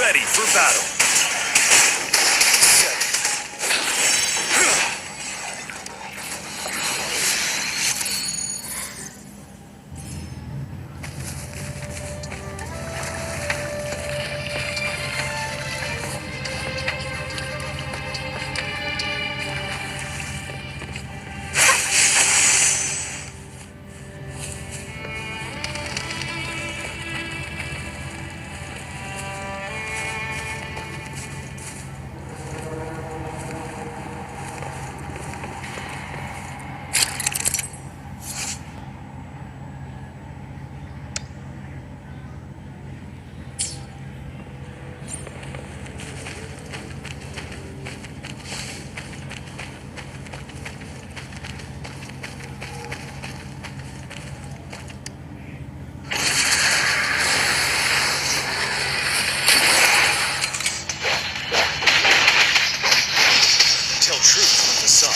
Ready for battle. Tell truth from the sun.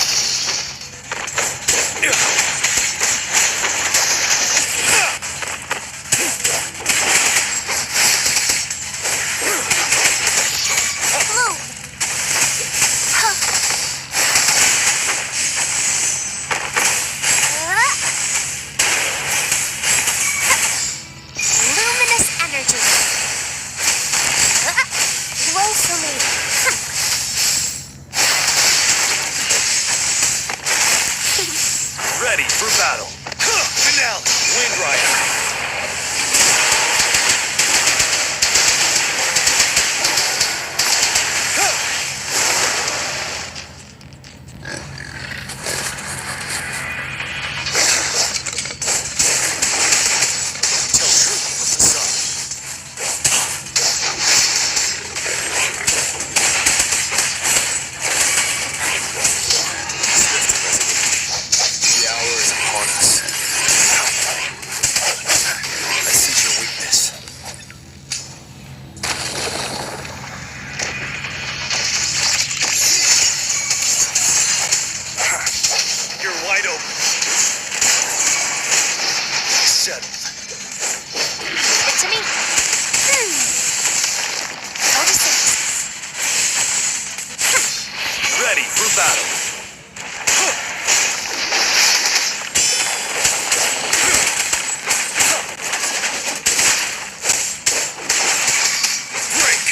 Luminous energy. Woe for me. Ready for battle. Finale. Wind Rider. Tell truth from the sun. The hour is upon us. I sense your weakness. You're wide open. Settled. Leave it to me. Ready for battle. Break.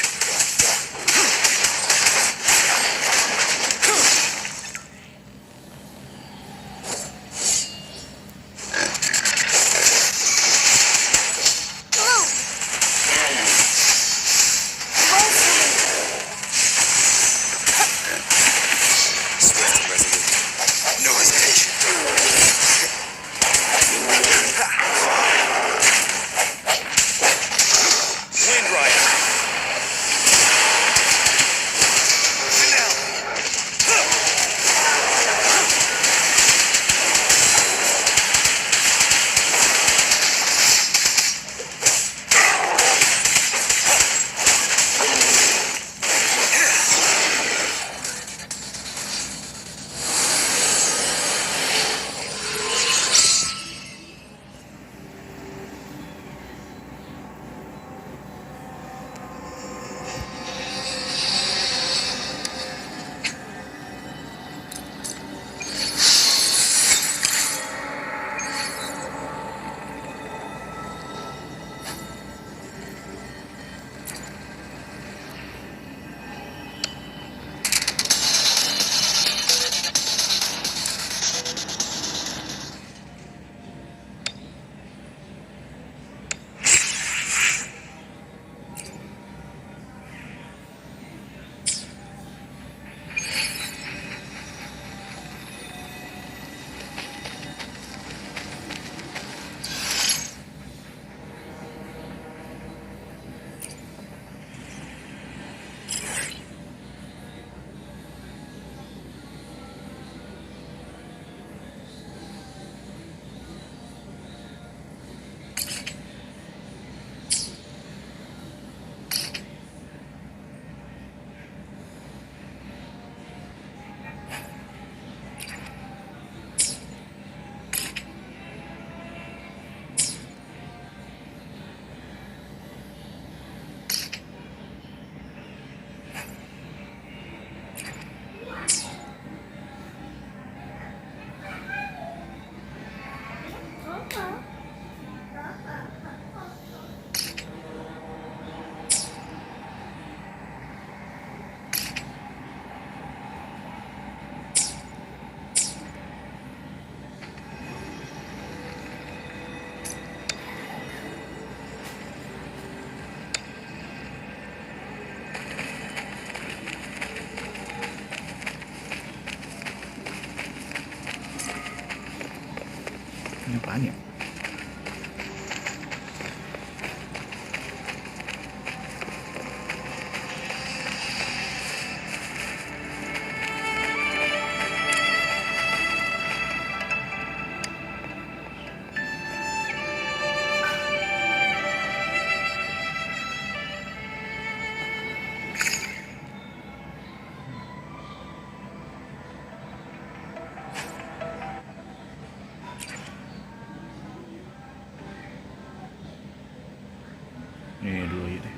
dulu aja deh.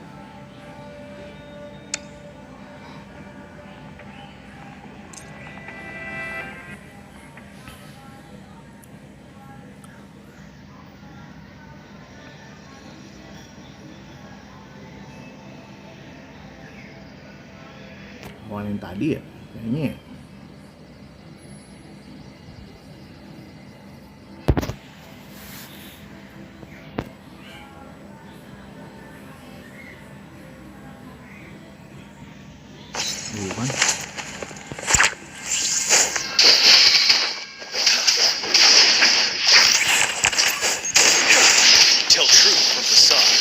Awal yang tadi ya, kayaknya ya. Bukan. Tell truth from facade.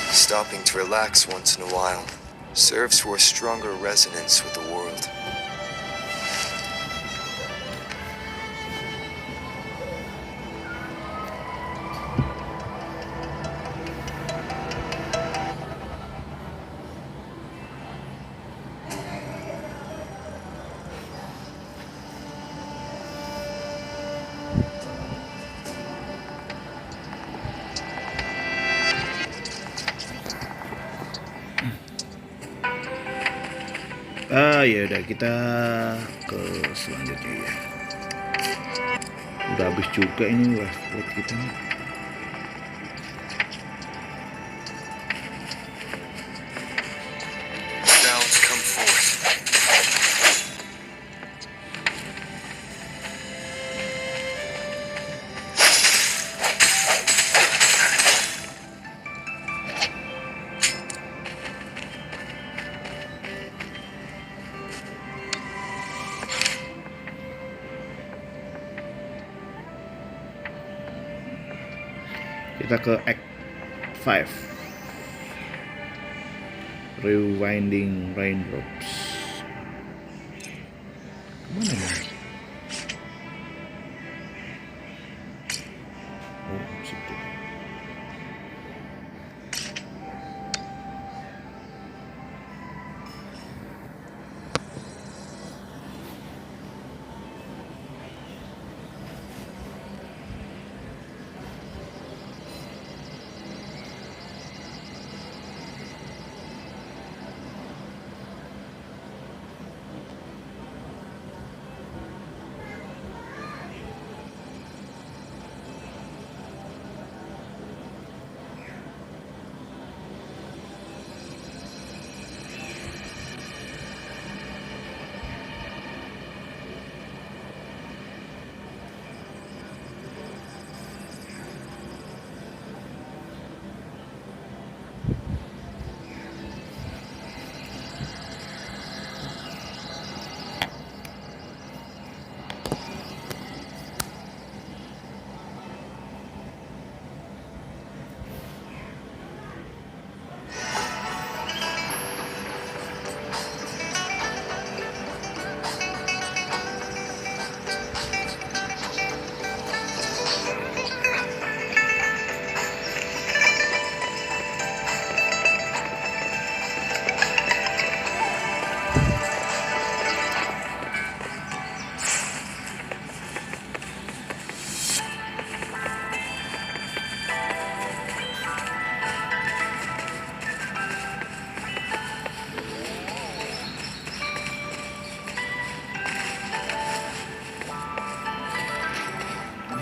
Stopping to relax once in a while serves for a stronger resonance with the world. Ya udah kita ke selanjutnya ya. Udah habis juga ini buat kita. Sounds come forth. Kita ke Act 5. Rewinding Raindrops. Kemana ya? Oh, situ.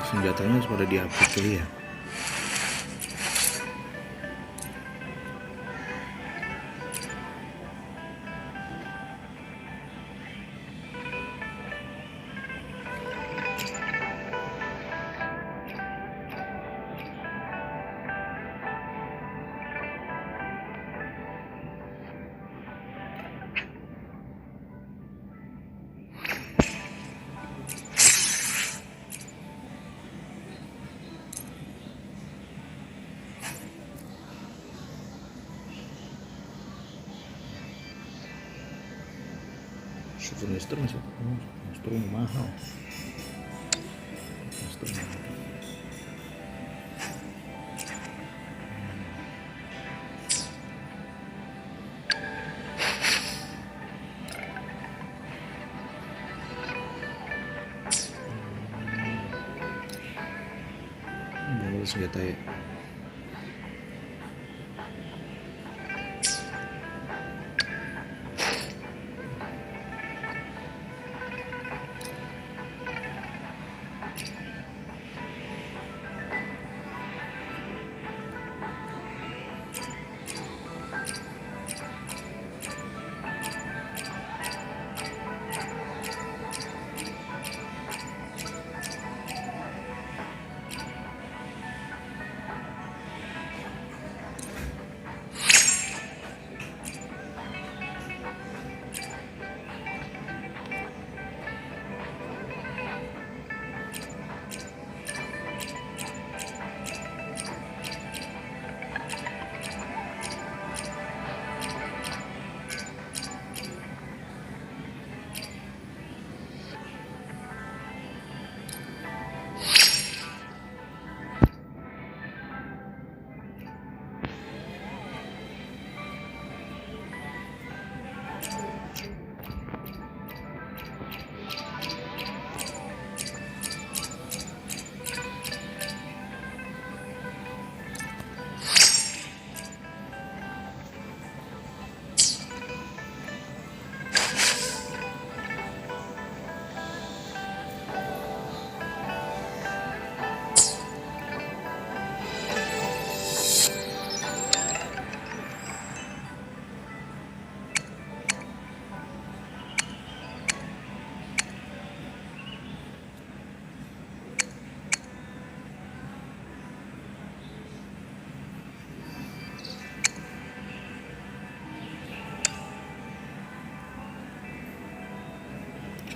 Senjatanya harus pada di-upgrade kali ya. Souvenir masih mahal. Bawa senjata ya.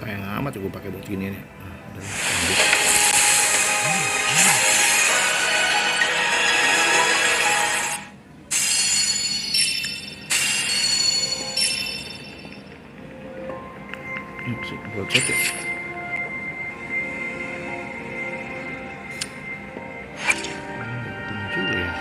Sayang amat gue pakai buat gini nih. Nah, udah lanjut. Sih, broadshot ya. Dapetin juga ya.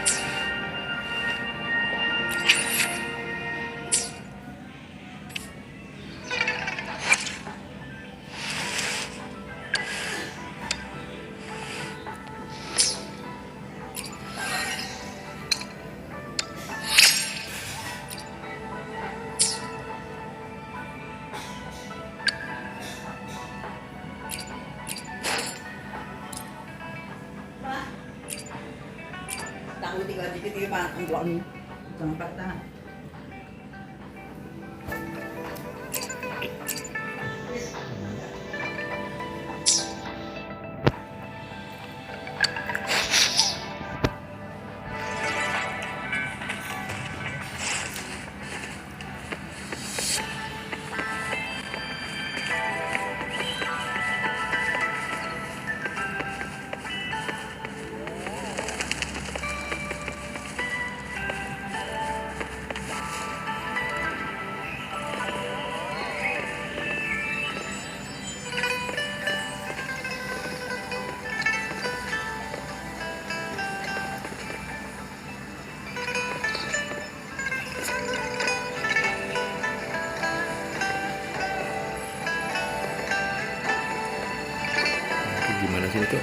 Gimana sih itu?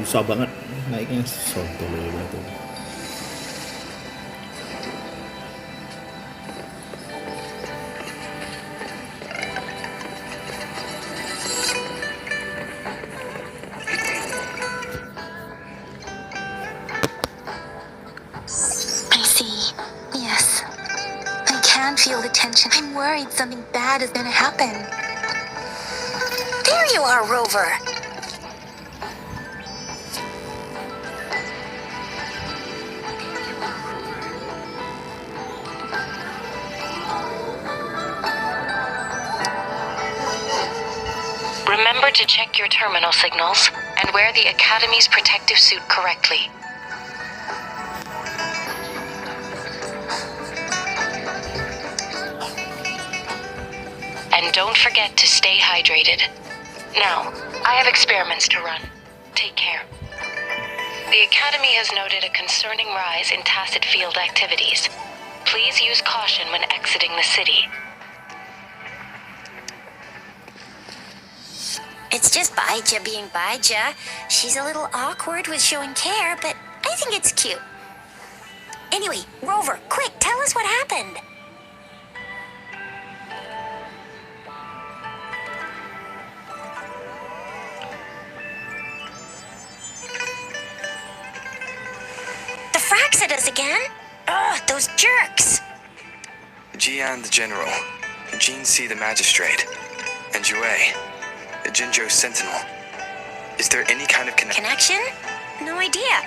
Susah banget naiknya, sontol banget. I see. Yes. I can feel the tension. I'm worried something bad is gonna happen. There you are, Rover. Remember to check your terminal signals and wear the Academy's protective suit correctly. And don't forget to stay hydrated. Now, I have experiments to run. Take care. The Academy has noted a concerning rise in tacit field activities. Please use caution when exiting the city. It's just Baija being Baija. She's a little awkward with showing care, but I think it's cute. Anyway, Rover, quick, tell us what happened. The Fraxidas again? Ugh, those jerks. Jian the General, Jean C the Magistrate, and Jue, the Jinzhou Sentinel. Is there any kind of Connection? No idea.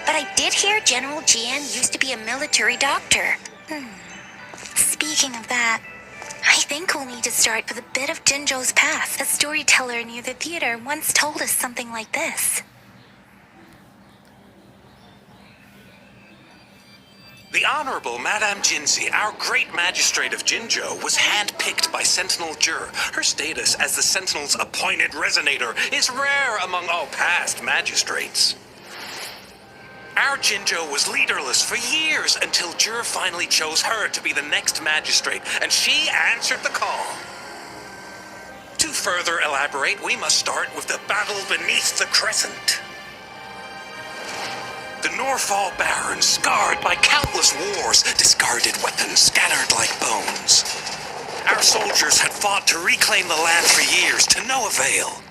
But I did hear General Jian used to be a military doctor. Speaking of that, I think we'll need to start with a bit of Jinzhou's past. A storyteller near the theater once told us something like this. The Honorable Madame Jinzi, our great magistrate of Jinzhou, was handpicked by Sentinel Jur. Her status as the Sentinel's appointed resonator is rare among all past magistrates. Our Jinzhou was leaderless for years until Jur finally chose her to be the next magistrate, and she answered the call. To further elaborate, we must start with the battle beneath the Crescent. The Norfall Barons, scarred by countless wars, discarded weapons scattered like bones. Our soldiers had fought to reclaim the land for years, to no avail.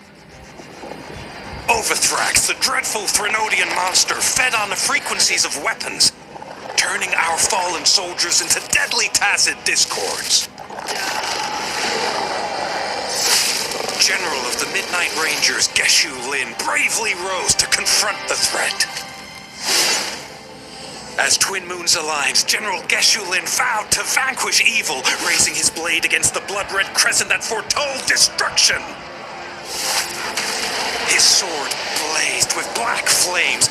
Overthrax, the dreadful Threnodian monster, fed on the frequencies of weapons, turning our fallen soldiers into deadly tacit discords. General of the Midnight Rangers, Geshu Lin, bravely rose to confront the threat. As Twin Moons aligned, General Geshu Lin vowed to vanquish evil, raising his blade against the blood-red crescent that foretold destruction. His sword blazed with black flames,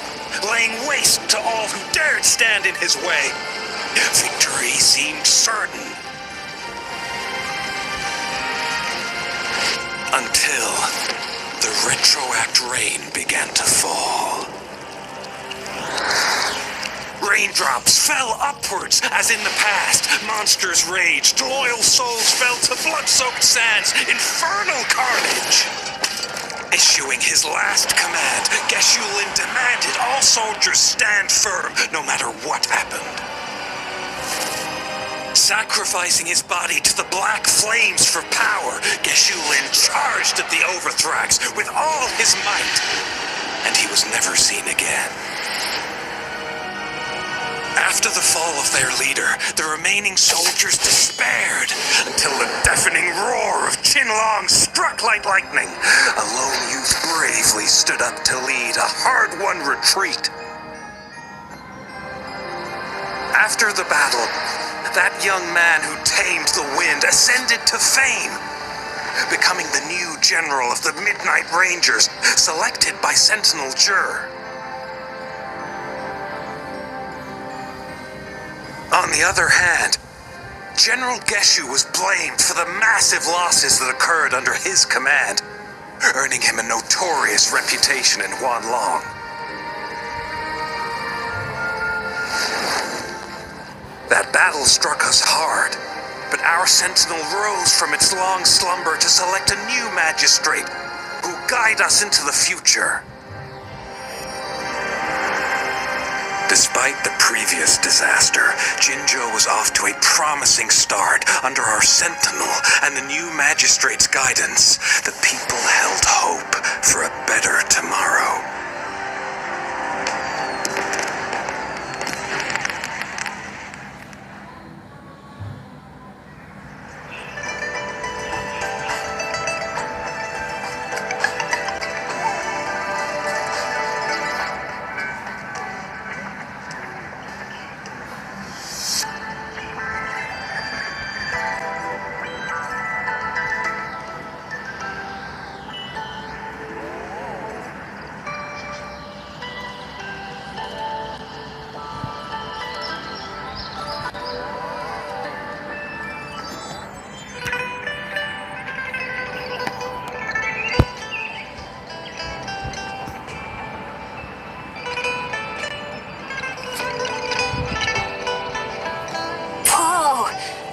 laying waste to all who dared stand in his way. Victory seemed certain. Until the retroact rain began to fall. Raindrops fell upwards, as in the past. Monsters raged, loyal souls fell to blood-soaked sands, infernal carnage. Issuing his last command, Geshu Lin demanded all soldiers stand firm, no matter what happened. Sacrificing his body to the black flames for power, Geshu Lin charged at the Overthrax with all his might, and he was never seen again. After the fall of their leader, the remaining soldiers despaired until the deafening roar of Huanglong struck like lightning. A lone youth bravely stood up to lead a hard-won retreat. After the battle, that young man who tamed the wind ascended to fame, becoming the new general of the Midnight Rangers, selected by Sentinel Jur. On the other hand, General Geshu was blamed for the massive losses that occurred under his command, earning him a notorious reputation in Huanglong. That battle struck us hard, but our sentinel rose from its long slumber to select a new magistrate who will guide us into the future. Despite the previous disaster, Jinzhou was off to a promising start under our sentinel and the new magistrate's guidance. The people held hope for a better tomorrow.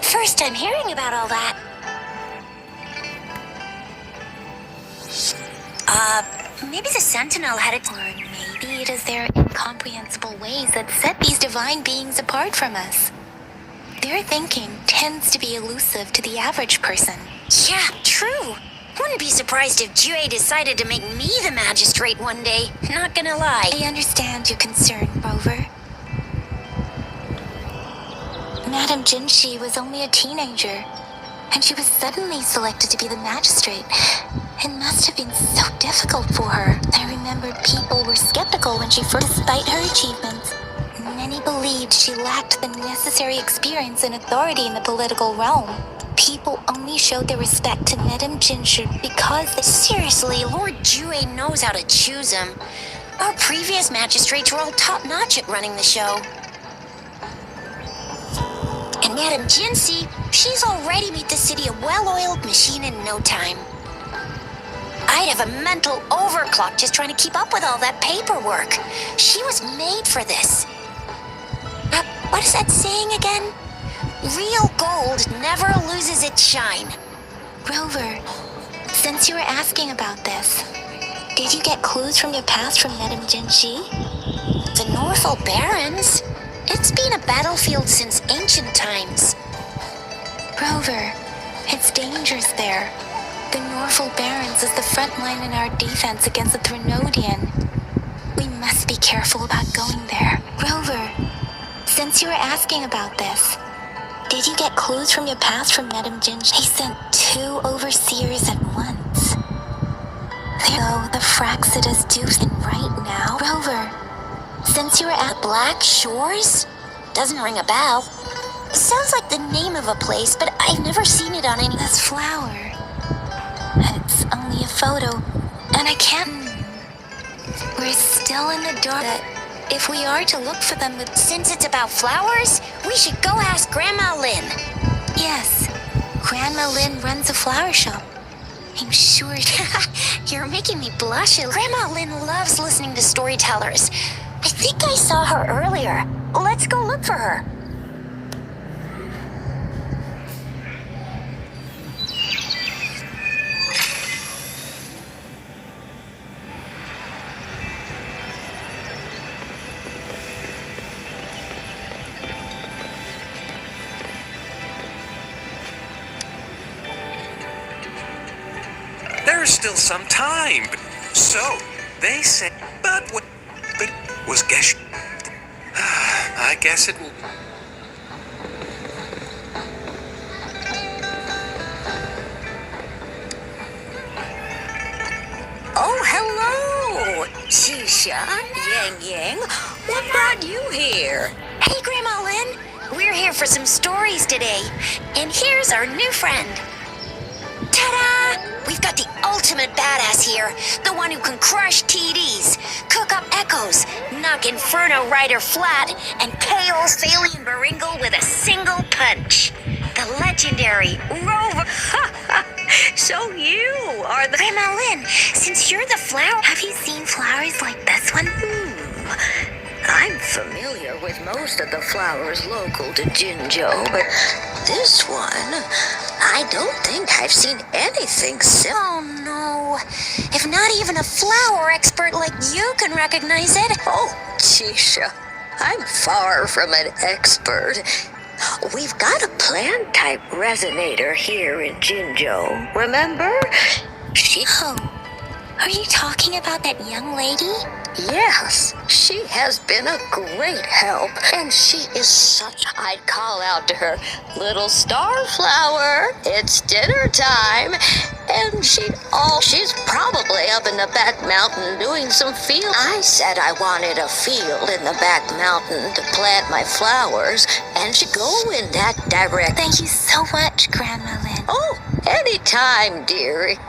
First I'm hearing about all that. Maybe the Sentinel had it, or maybe it is their incomprehensible ways that set these divine beings apart from us. Their thinking tends to be elusive to the average person. Yeah, true. Wouldn't be surprised if Jue decided to make me the magistrate one day. Not gonna lie. I understand your concern, Rover. Madame Jinshi was only a teenager, and she was suddenly selected to be the magistrate. It must have been so difficult for her. I remember people were skeptical when she first, despite her achievements. Many believed she lacked the necessary experience and authority in the political realm. People only showed their respect to Madame Jinshi because they... Seriously, Lord Jue knows how to choose him. Our previous magistrates were all top-notch at running the show. And Madame Jinshi, she's already made the city a well-oiled machine in no time. I'd have a mental overclock just trying to keep up with all that paperwork. She was made for this. What is that saying again? Real gold never loses its shine. Rover, since you were asking about this, did you get clues from your past from Madame Jinshi? The Northel Barrens? It's been a battlefield since ancient times. Rover, it's dangerous there. The Norfolk Barrens is the front line in our defense against the Threnodian. We must be careful about going there. Rover, since you were asking about this, did you get clues from your past from Madame Jinji? He sent 2 overseers at once. There go the Fraxidus Deuce, and right now, Rover, since you were at Black Shores? Doesn't ring a bell. Sounds like the name of a place, but I've never seen it on any. This flower. It's only a photo, and I can't. We're still in the dark. If we are to look for them, Since it's about flowers, we should go ask Grandma Lynn. yes, Grandma Lynn runs a flower shop. I'm sure. You're making me blush. Grandma Lynn loves listening to storytellers. I think I saw her earlier. Let's go look for her. There's still some time. So, they said, but was guess. I guess it will. Oh, hello! Shisha, Yang Yang, what brought you here? Hey, Grandma Lynn. We're here for some stories today. And here's our new friend. Ta-da! We've got the ultimate badass here. The one who can crush TDs, cook up echoes, knock Inferno Rider flat, and KO Thalian Baringle with a single punch. The legendary Rover. So you are the... Grandma Lynn, since you're the flower... Have you seen flowers like this one? I'm familiar with most of the flowers local to Jinzhou, but this one, I don't think I've seen anything similar. Oh no. If not even a flower expert like you can recognize it. Oh, Chisha, I'm far from an expert. We've got a plant-type resonator here in Jinzhou, remember? Oh, are you talking about that young lady? Yes, she has been a great help, and she is such... I'd call out to her, "Little starflower, it's dinner time," and she's probably up in the back mountain doing some field. I said I wanted a field in the back mountain to plant my flowers, and she'd go in that direction. Thank you so much, Grandma Lynn. Oh, anytime, dearie.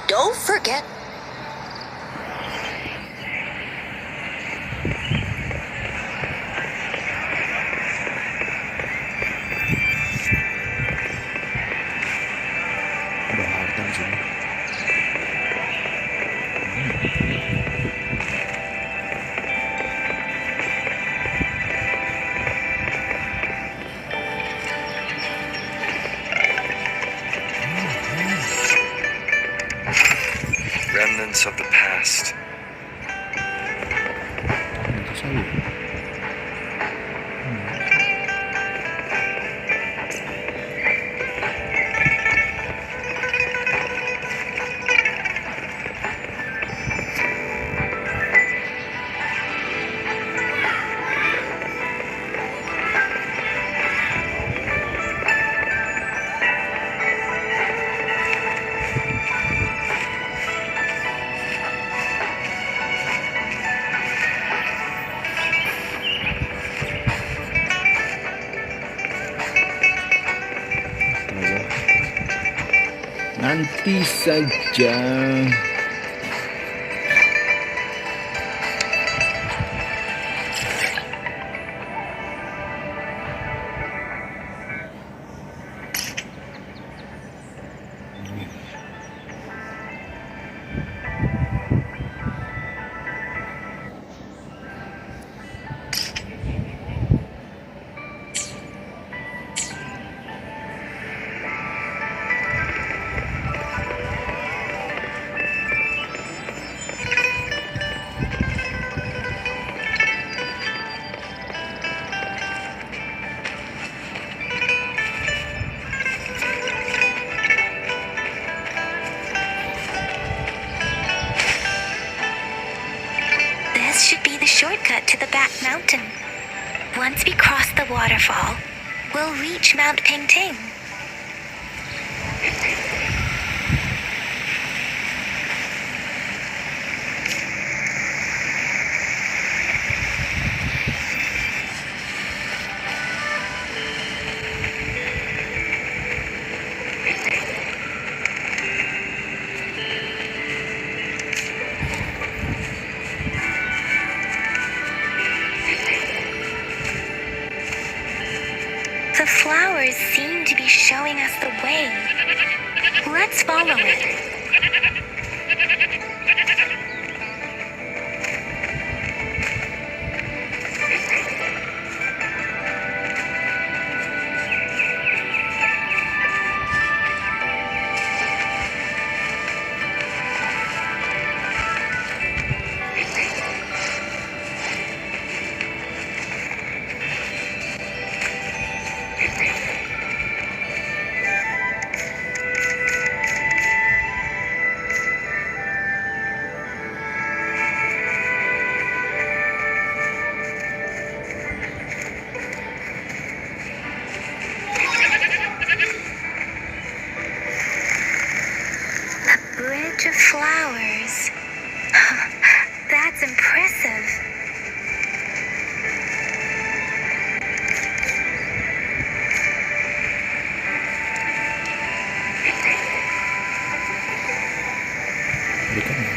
Don't forget. Ada harta di sini. Remnants of the past. Itu saya. Nanti saja. shortcut to the back mountain. Once we cross the waterfall, we'll reach Mount Pingting. The flowers seem to be showing us the way. Let's follow it. Bridge of flowers. That's impressive. Dekat ni.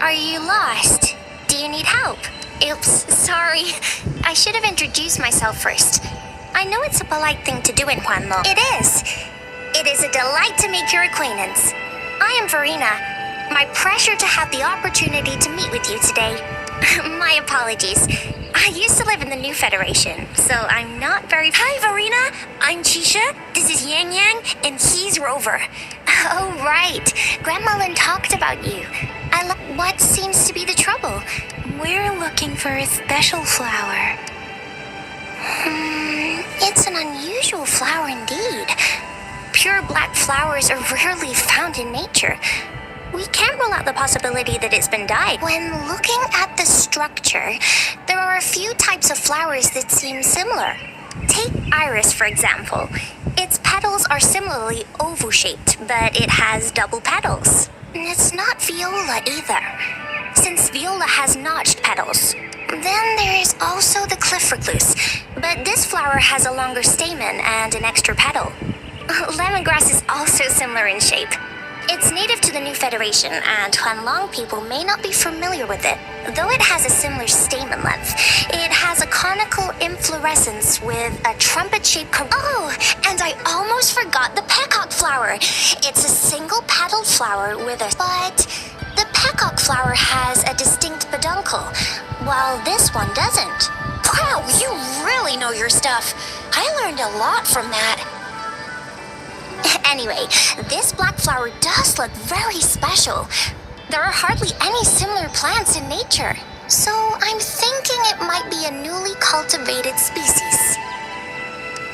Are you lost? Do you need help? Oops, sorry. I should have introduced myself first. I know it's a polite thing to do in Huanglong. It is. It is a delight to make your acquaintance. I am Verena. My pleasure to have the opportunity to meet with you today. My apologies. I used to live in the New Federation, so I'm not very... Hi, Verena. I'm Chisha. This is Yang Yang, and he's Rover. Oh, right. Grandma Lin talked about you. What seems to be the trouble? We're looking for a special flower. It's an unusual flower indeed. pure black flowers are rarely found in nature. We can't rule out the possibility that it's been dyed. When looking at the structure, there are a few types of flowers that seem similar. Take iris, for example. Its petals are similarly oval-shaped, but it has double petals. And it's not viola either, since viola has notched petals. Then there is also the cliff recluse, but this flower has a longer stamen and an extra petal. Lemongrass is also similar in shape. It's native to the New Federation, and Huanglong people may not be familiar with it. Though it has a similar stamen length, it has a conical inflorescence with a trumpet-shaped Oh, and I almost forgot the peacock flower. It's a single-petaled flower with a... But the peacock flower has a distinct peduncle, while this one doesn't. Wow, you really know your stuff. I learned a lot from that. Anyway, this black flower does look very special. There are hardly any similar plants in nature, so I'm thinking it might be a newly cultivated species.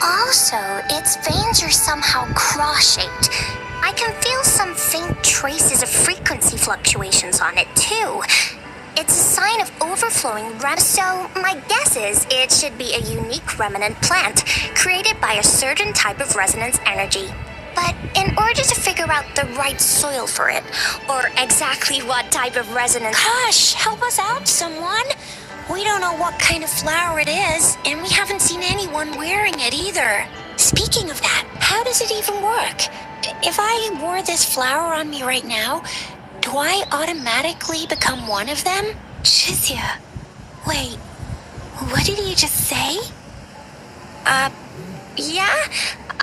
Also, its veins are somehow cross-shaped. I can feel some faint traces of frequency fluctuations on it, too. It's a sign of overflowing so my guess is it should be a unique remnant plant, created by a certain type of resonance energy. But in order to figure out the right soil for it, or exactly what type of resonance... Gosh, help us out, someone. We don't know what kind of flower it is, and we haven't seen anyone wearing it either. Speaking of that, how does it even work? If I wore this flower on me right now, do I automatically become one of them? Chizia, wait, what did you just say? Yeah?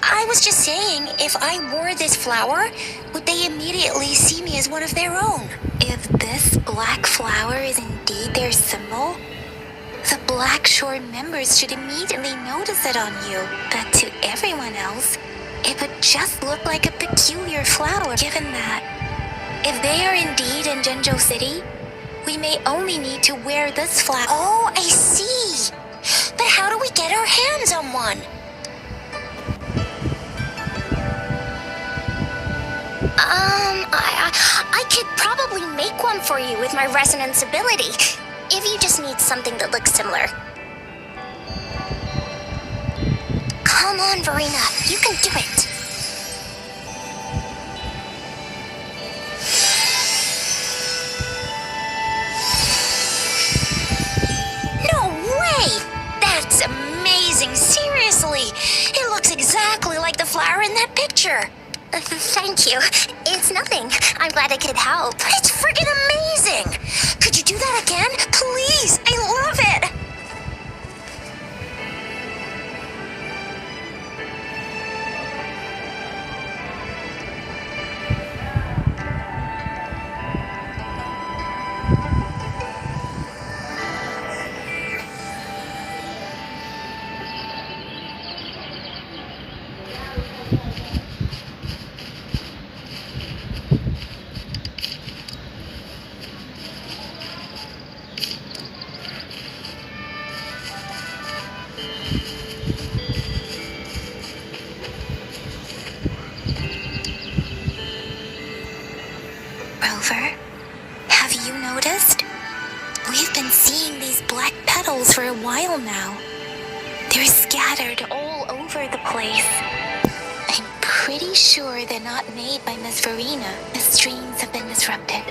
I was just saying, if I wore this flower, would they immediately see me as one of their own? If this black flower is indeed their symbol, the Black Shore members should immediately notice it on you. But to everyone else, it would just look like a peculiar flower. Given that, if they are indeed in Zhenzhou City, we may only need to wear this flower. Oh, I see. But how do we get our hands on one? I could probably make one for you with my resonance ability, if you just need something that looks similar. Come on, Verena, you can do it. No way! That's amazing, seriously! It looks exactly like the flower in that picture. Thank you. It's nothing. I'm glad I could help. It's freaking amazing! Could you do that again? Please! I love it! Rover, have you noticed? We've been seeing these black petals for a while now. They're scattered all over the place. I'm pretty sure they're not made by Miss Verena. The streams have been disrupted.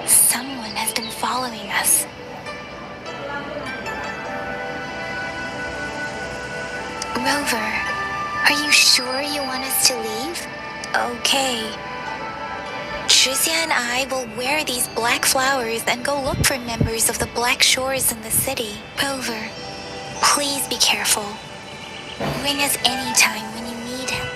Someone has been following us. Rover, are you sure you want us to leave? Okay. Tricia and I will wear these black flowers and go look for members of the Black Shores in the city. Rover, please be careful. Ring us anytime when you need him.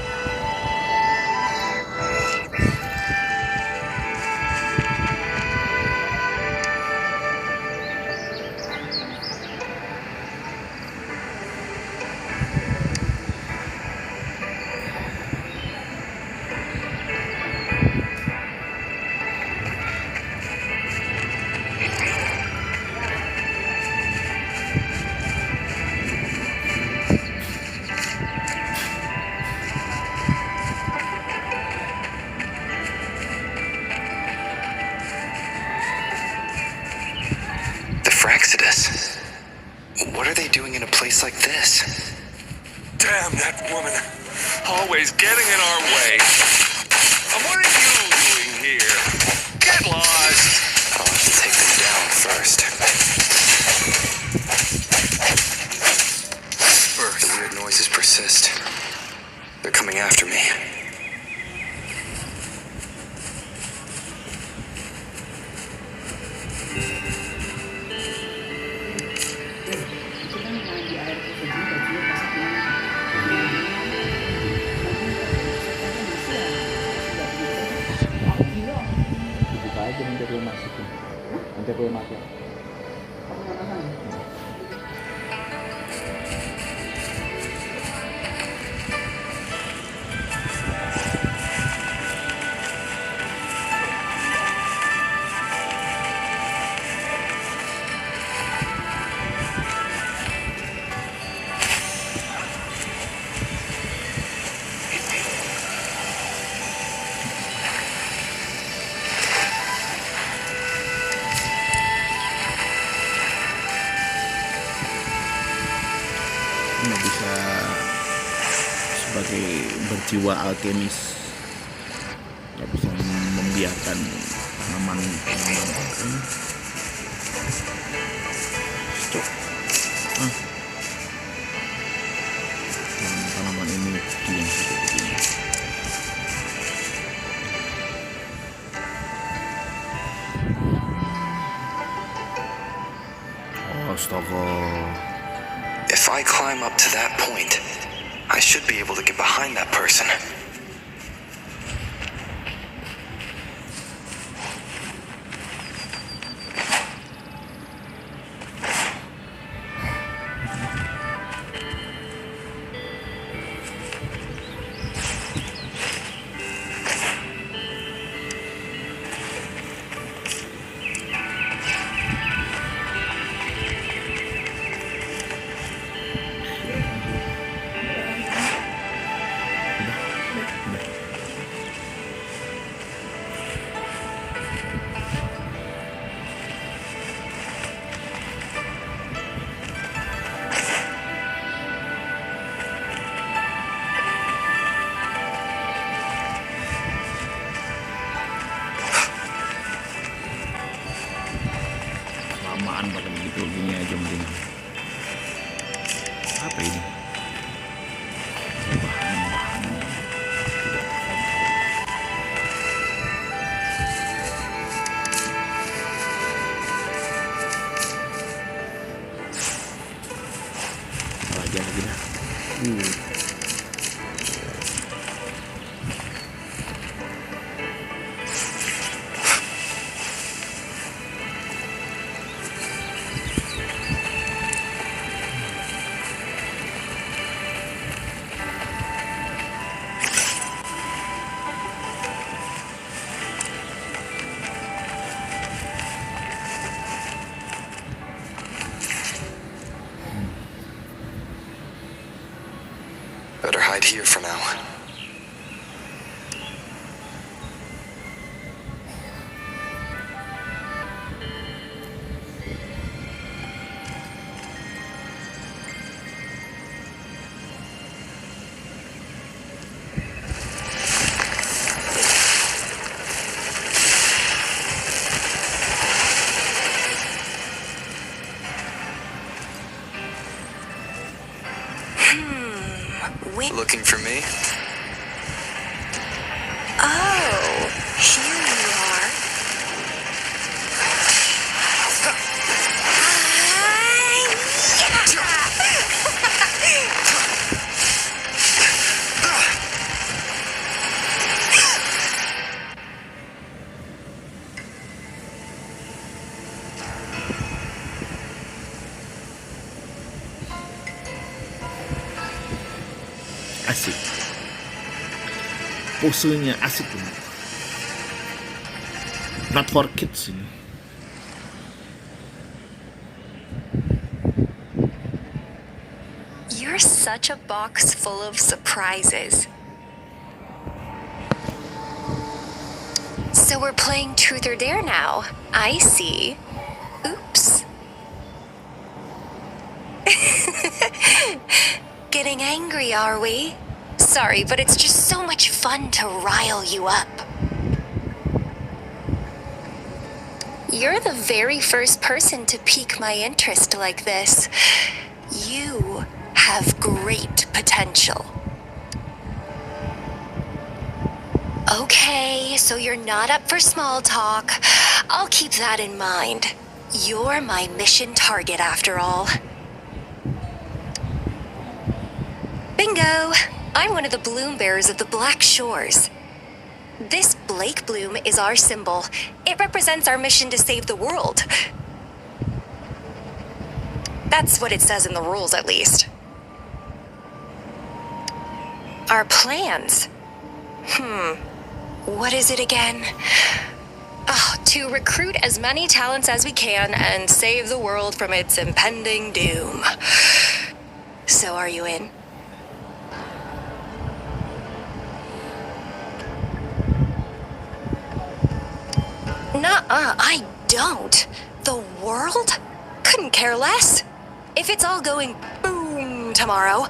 this? Damn that woman. Always getting in our way. What are you doing here? Get lost. I'll have to take them down first. The weird noises persist. They're coming after me. Buka aja nanti aku masukin. Nanti aku mati. Nggak bisa sebagai berjiwa alkemis, nggak bisa membiarkan tanaman stop. Tanaman ini diam seperti ini. Astaga. If I climb up to that point, I should be able to get behind that person. Lamaan pakai begitu gini aja mungkin. Apa ini? Bahan-bahan tidak lagi dah. Better hide here for now. Looking for me? Oh, here you are. Asik. Posenya asik ini. Not for kids ini. You're such a box full of surprises. So we're playing Truth or Dare now. I see. Oops. getting angry, are we? Sorry, but it's just so much fun to rile you up. You're the very first person to pique my interest like this. You have great potential. Okay, so you're not up for small talk. I'll keep that in mind. You're my mission target after all. Bingo! I'm one of the bloom bearers of the Black Shores. This Blake bloom is our symbol. It represents our mission to save the world. That's what it says in the rules, at least. Our plans? What is it again? To recruit as many talents as we can and save the world from its impending doom. So are you in? Nuh-uh, I don't. The world? Couldn't care less. If it's all going boom tomorrow,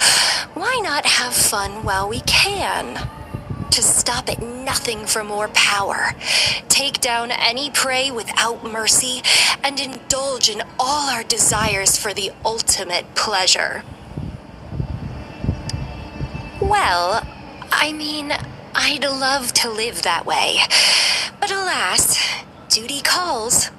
why not have fun while we can? To stop at nothing for more power, take down any prey without mercy, and indulge in all our desires for the ultimate pleasure. Well, I mean, I'd love to live that way, but alas, duty calls.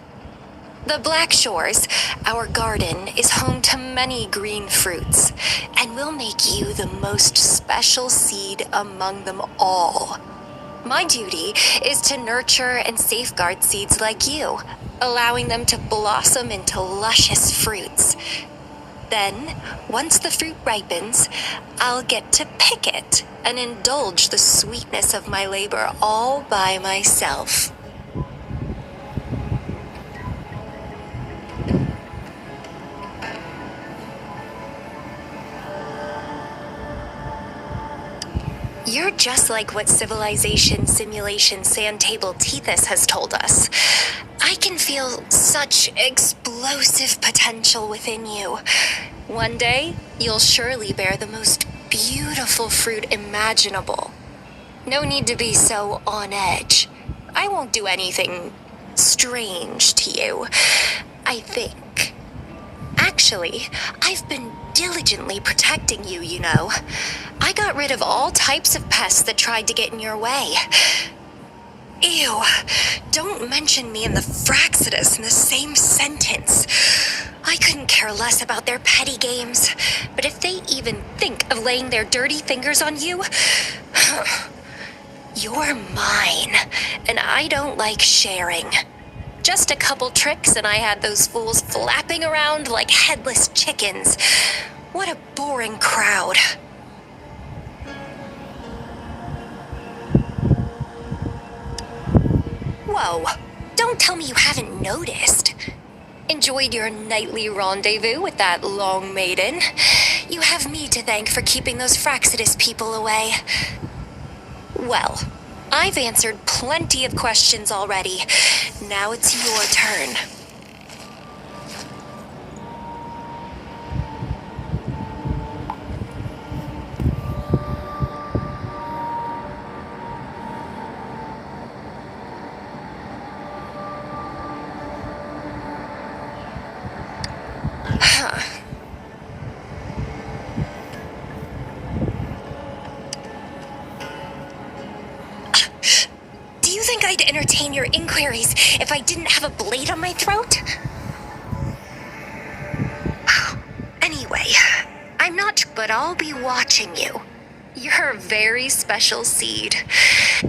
The Black Shores, our garden, is home to many green fruits, and will make you the most special seed among them all. My duty is to nurture and safeguard seeds like you, allowing them to blossom into luscious fruits. Then, once the fruit ripens, I'll get to pick it and indulge the sweetness of my labor all by myself. You're just like what Civilization Simulation Sandtable Tethys has told us. I can feel such explosive potential within you. One day, you'll surely bear the most beautiful fruit imaginable. No need to be so on edge. I won't do anything strange to you, I think. Actually, I've been diligently protecting you, you know. I got rid of all types of pests that tried to get in your way. Ew, don't mention me and the Fraxidus in the same sentence. I couldn't care less about their petty games, but if they even think of laying their dirty fingers on you, you're mine, and I don't like sharing. Just a couple tricks and I had those fools flapping around like headless chickens. What a boring crowd. Whoa, don't tell me you haven't noticed. Enjoyed your nightly rendezvous with that long maiden. You have me to thank for keeping those Fraxidus people away. Well, I've answered plenty of questions already. Now it's your turn. I'd entertain your inquiries if I didn't have a blade on my throat? Anyway, I'm not, but I'll be watching you. You're a very special seed.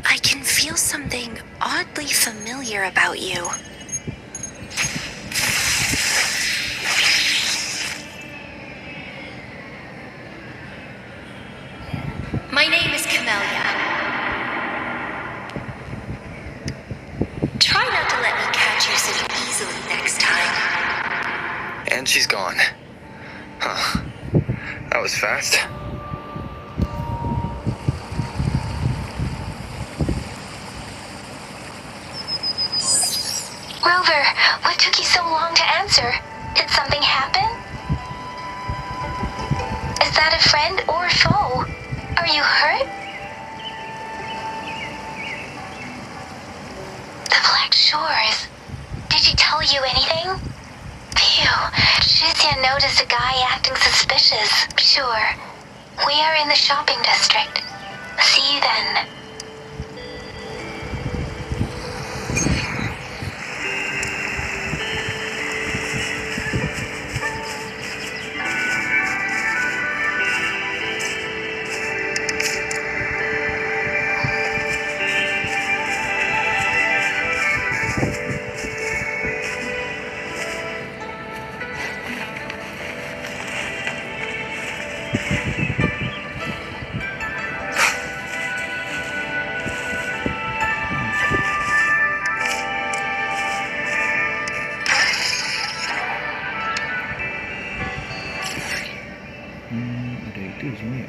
I can feel something oddly familiar about you. My name is Camellia. Try not to let me catch you so easily next time. And she's gone. Huh. That was fast. Rover, what took you so long to answer? Did something happen? Is that a friend or foe? Are you hurt? The Black Shores. Did she tell you anything? Phew. Shizia noticed a guy acting suspicious. Sure. We are in the shopping district. See you then. Ada itu semua ya.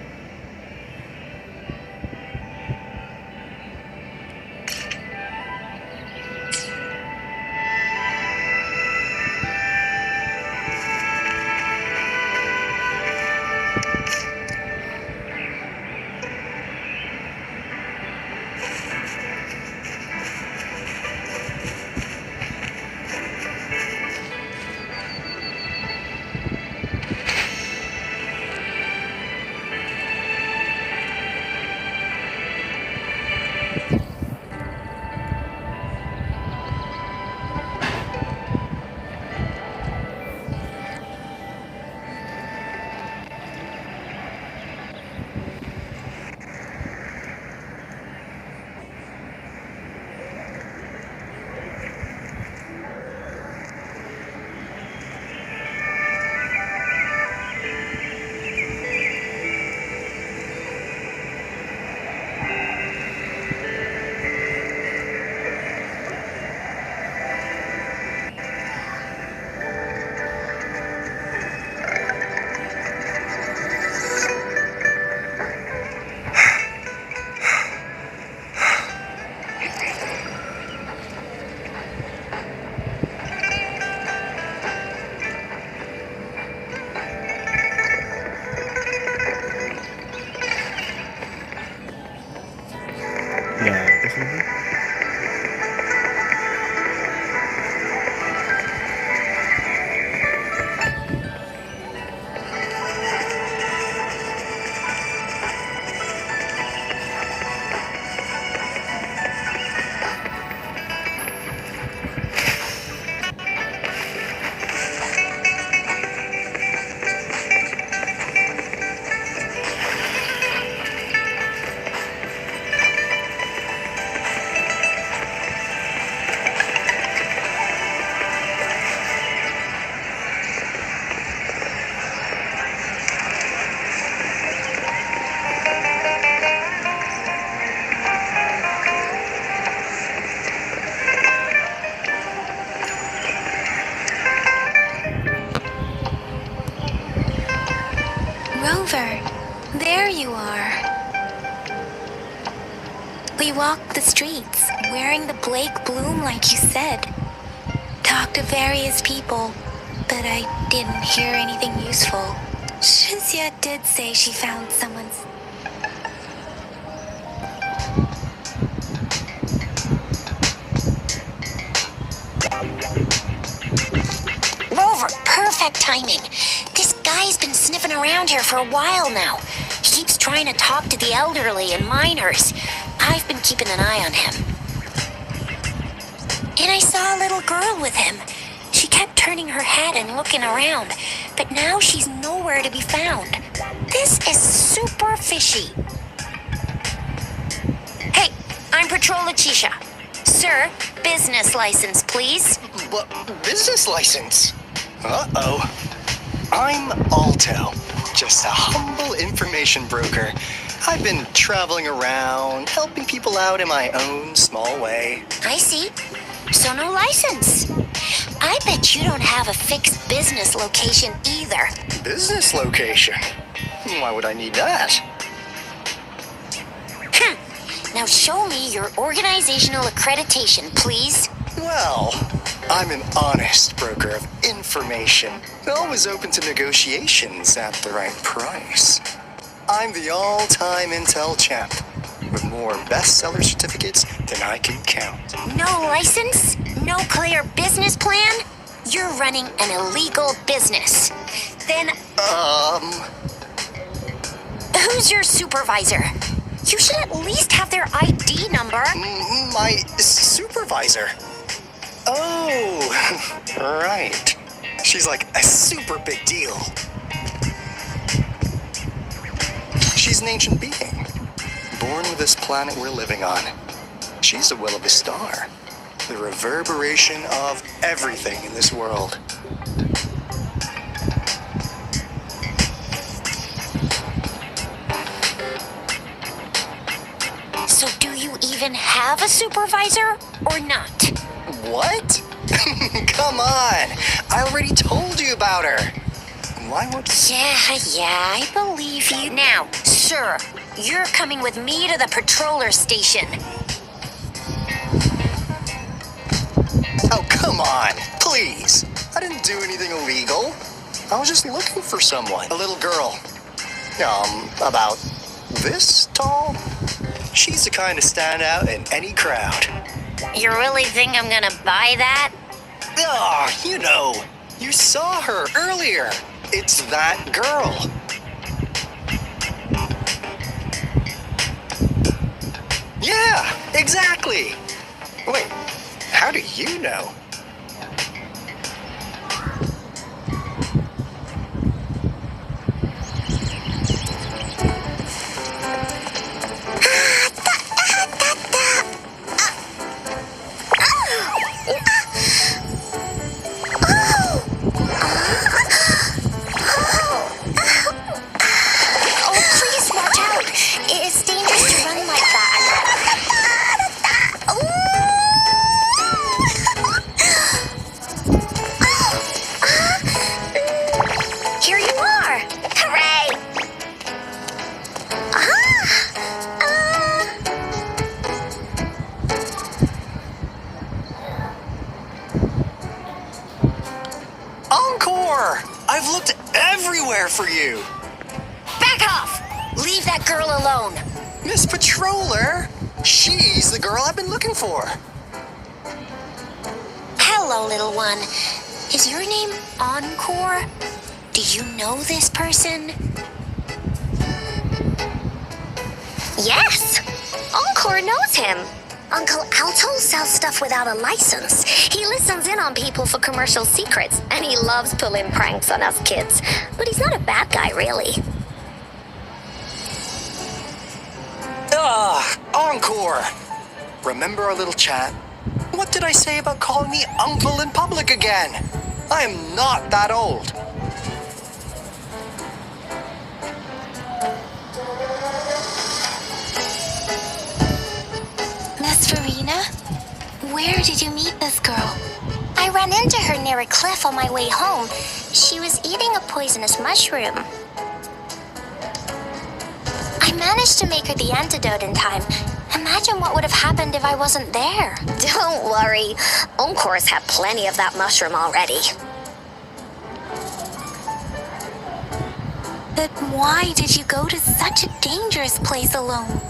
Rover, there you are. We walked the streets, wearing the Blake bloom like you said. Talked to various people, but I didn't hear anything useful. Shizia did say she found someone's... Rover, perfect timing. This guy's been sniffing around here for a while now. He keeps trying to talk to the elderly and minors. I've been keeping an eye on him. And I saw a little girl with him. She kept turning her head and looking around, but now she's nowhere to be found. This is super fishy. Hey, I'm Patrol Letitia. Sir, business license, please. Business license? Uh-oh. I'm Alto, just a humble information broker. I've been traveling around, helping people out in my own small way. I see. So no license. I bet you don't have a fixed business location either. Business location? Why would I need that? Now show me your organizational accreditation, please. Well, I'm an honest broker of information, always open to negotiations at the right price. I'm the all-time intel champ, with more bestseller certificates than I can count. No license? No clear business plan? You're running an illegal business. Then who's your supervisor? You should at least have their ID number. My supervisor? Oh, right. She's like a super big deal. She's an ancient being, born with this planet we're living on. She's the will of a star, the reverberation of everything in this world. So do you even have a supervisor or not? What? Come on! I already told you about her. Why would... Yeah, I believe you. Now, sir, you're coming with me to the patroller station. Oh, come on, please. I didn't do anything illegal. I was just looking for someone. A little girl. About this tall. She's the kind to stand out in any crowd. You really think I'm gonna buy that? Oh, you know, you saw her earlier. It's that girl. Yeah, exactly. Wait, how do you know? I've looked everywhere for you. Back off! Leave that girl alone. Miss Patroller, she's the girl I've been looking for. Hello, little one. Is your name Encore? Do you know this person? Yes! Encore knows him. Uncle Alto sells stuff without a license. He listens in on people for commercial secrets, and he loves pulling pranks on us kids. But he's not a bad guy, really. Encore! Remember our little chat? What did I say about calling me uncle in public again? I am not that old. Miss Verena, where did you meet this girl? I ran into her near a cliff on my way home. She was eating a poisonous mushroom. I managed to make her the antidote in time. Imagine what would have happened if I wasn't there. Don't worry. Encore's had plenty of that mushroom already. But why did you go to such a dangerous place alone?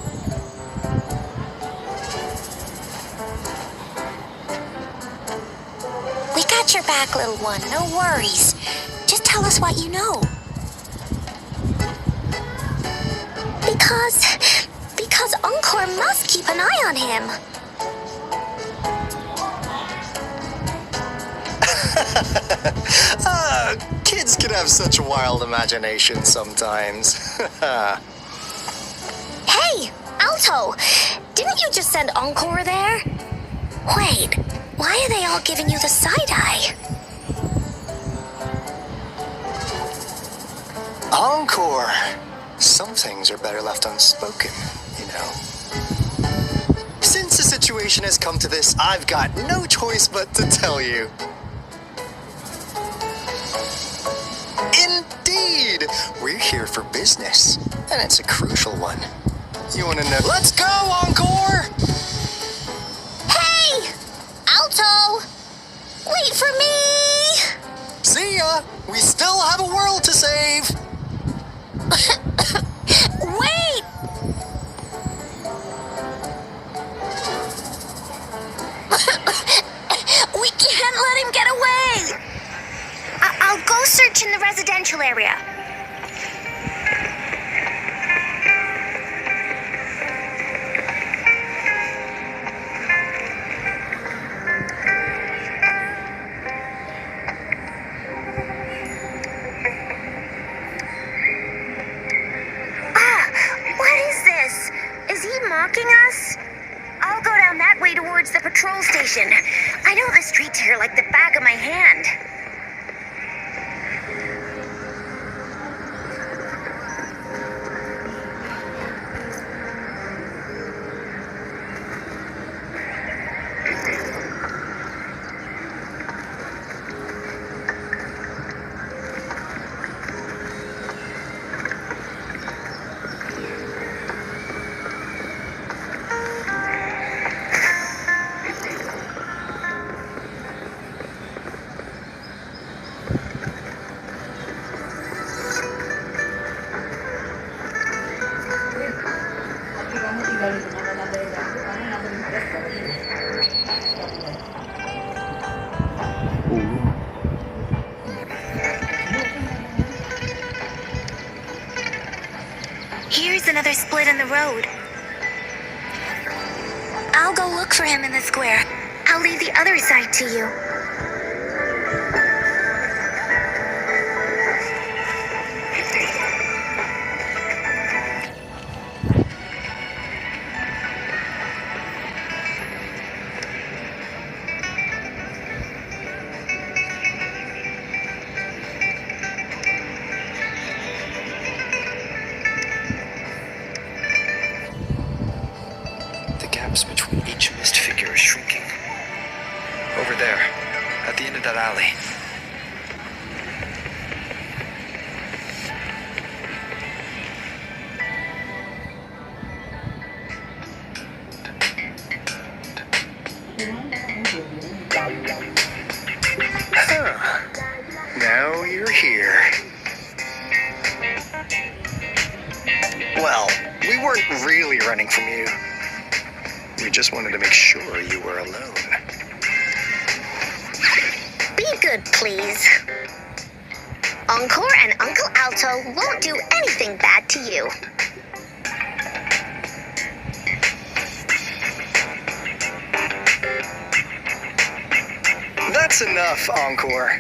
We got your back, little one. No worries. Just tell us what you know. Because Encore must keep an eye on him. Kids can have such wild imaginations sometimes. Hey, Alto! Didn't you just send Encore there? Wait, why are they all giving you the side eye? Encore! Some things are better left unspoken, you know. Since the situation has come to this, I've got no choice but to tell you. Indeed! We're here for business, and it's a crucial one. You want to know? Let's go, Encore! Hey! Alto! Wait for me! See ya! We still have a world to save! Wait! We can't let him get away! I'll go search in the residential area. What is this? Is he mocking us? I'll go down that way towards the patrol station. I know the streets here like the back of my hand. Here's another split in the road. I'll go look for him in the square. I'll leave the other side to you. The gaps between each mist figure is shrinking. Over there, at the end of that alley. Now you're here. Well, we weren't really running from you. We just wanted to make sure you were alone. Be good, please. Encore and Uncle Alto won't do anything bad to you. That's enough, Encore.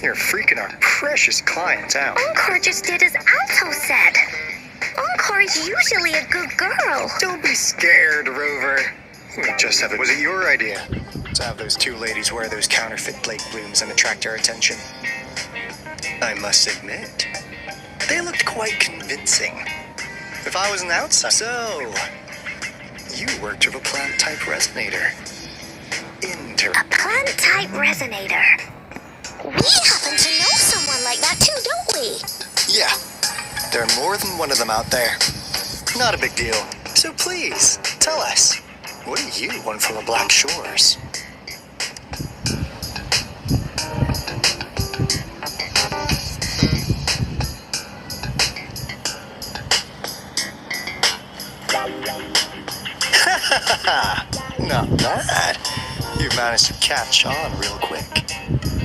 You're freaking our precious clients out. Encore just did as Alto said. Encore's usually a good girl. Don't be scared, Rover. We just have it. Was it your idea to have those two ladies wear those counterfeit Blake blooms and attract our attention? I must admit, they looked quite convincing. If I was an outsider. So, you worked with a plant-type resonator. A plant-type resonator. We happen to know someone like that too, don't we? Yeah, there are more than one of them out there. Not a big deal. So please, tell us, what do you want from the Black Shores? Not bad. You've managed to catch on real quick.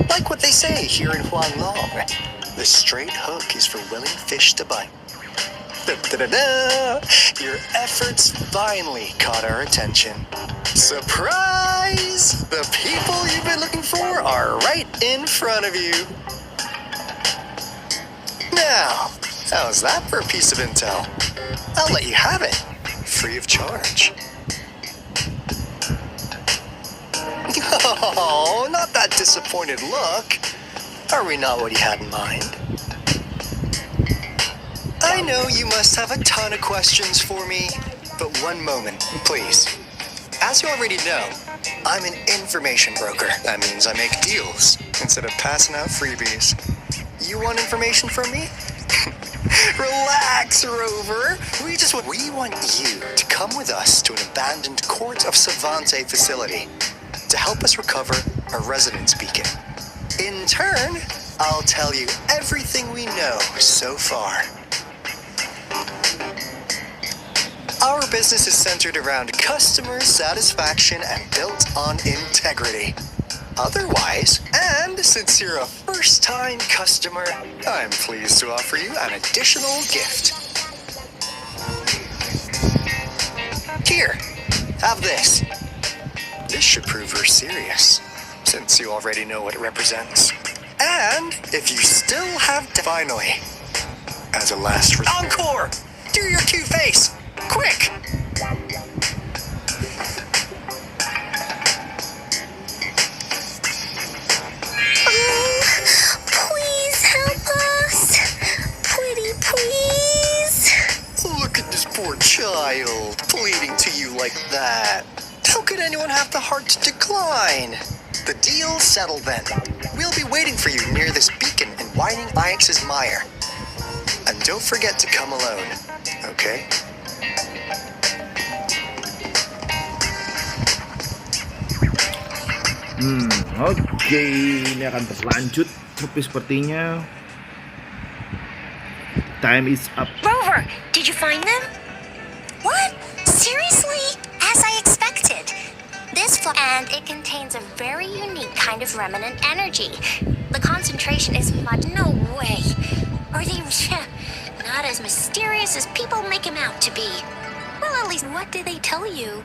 Like what they say here in Huanglong, the straight hook is for willing fish to bite. Da-da-da-da! Your efforts finally caught our attention. Surprise! The people you've been looking for are right in front of you. Now, how's that for a piece of intel? I'll let you have it, free of charge. Oh, not that disappointed look. Are we not what you had in mind? I know you must have a ton of questions for me, but one moment, please. As you already know, I'm an information broker. That means I make deals instead of passing out freebies. You want information from me? Relax, Rover. We want you to come with us to an abandoned Court of Savante facility to to help us recover a resonance beacon. In turn, I'll tell you everything we know so far. Our business is centered around customer satisfaction and built on integrity. Otherwise, and since you're a first-time customer, I'm pleased to offer you an additional gift. Here, have this. This should prove we're serious, since you already know what it represents. And if you still have finally, as a last encore, do your cute face, quick! Please help us. Pretty please. Look at this poor child, pleading to you like that. How could anyone have the heart to decline? The deal's settled then. We'll be waiting for you near this beacon in Whining Ix's mire. And don't forget to come alone, okay? Oke, ini akan berlanjut tapi sepertinya time is up. Rover, did you find them? What? Seriously? As I expected. And it contains a very unique kind of remnant energy. The concentration is much. No way. Are they not as mysterious as people make them out to be? Well, at least what did they tell you?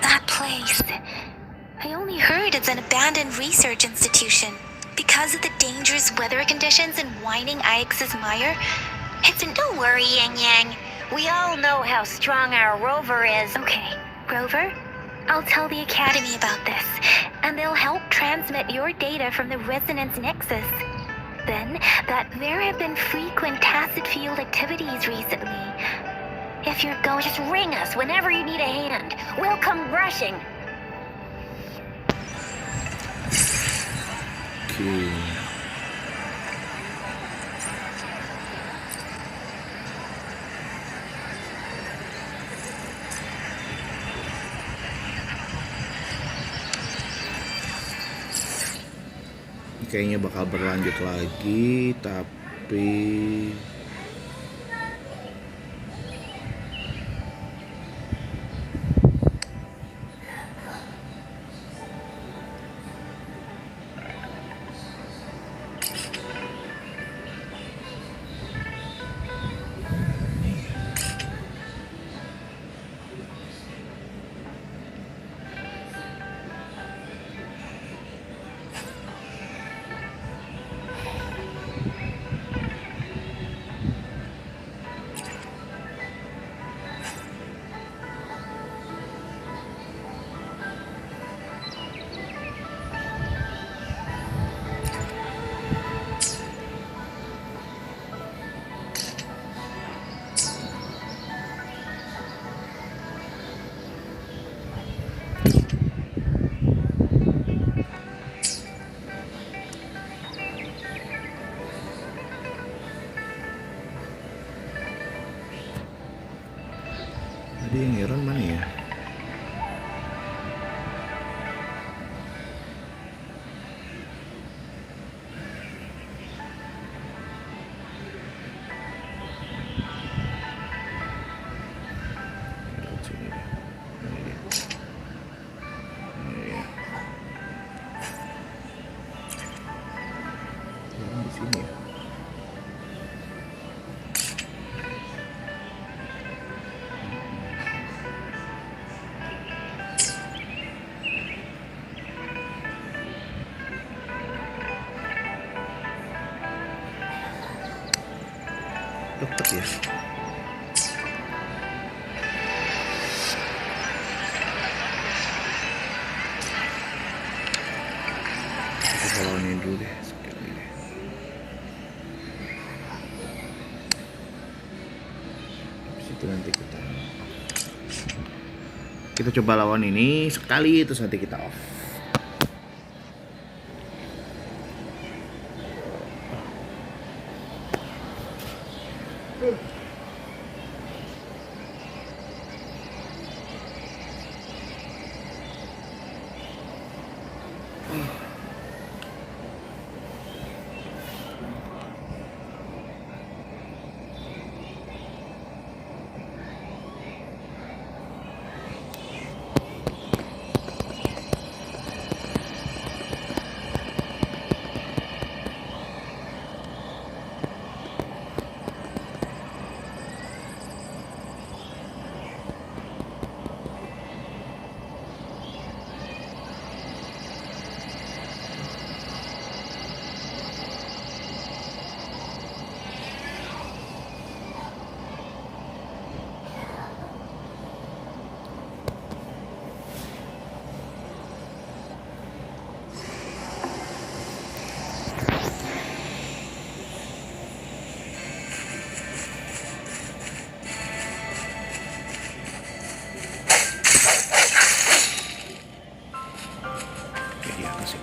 That place. I only heard it's an abandoned research institution. Because of the dangerous weather conditions in Whining Ix's mire, don't worry, Yang Yang. We all know how strong our rover is. Okay, Rover, I'll tell the Academy about this, and they'll help transmit your data from the resonance nexus. Then, that there have been frequent tacit field activities recently. If you're going, just ring us whenever you need a hand. We'll come rushing. Kayaknya bakal berlanjut lagi, tapi tadi yang Iron mana ya? Deket ya. Kita lawanin dulu deh sekali deh. Habis itu nanti kita coba lawan ini sekali, terus nanti kita off. Di atas ya.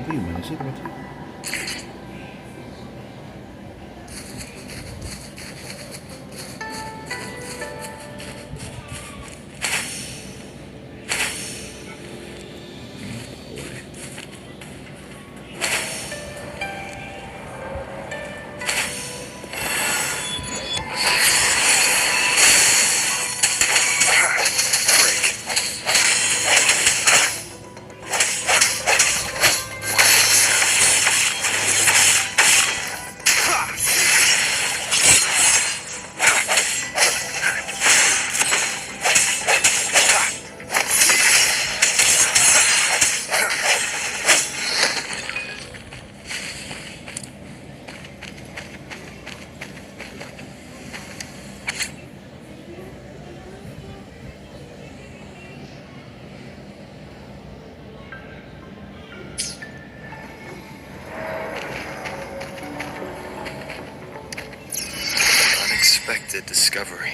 Itu gimana sih tempatnya? Unexpected discovery.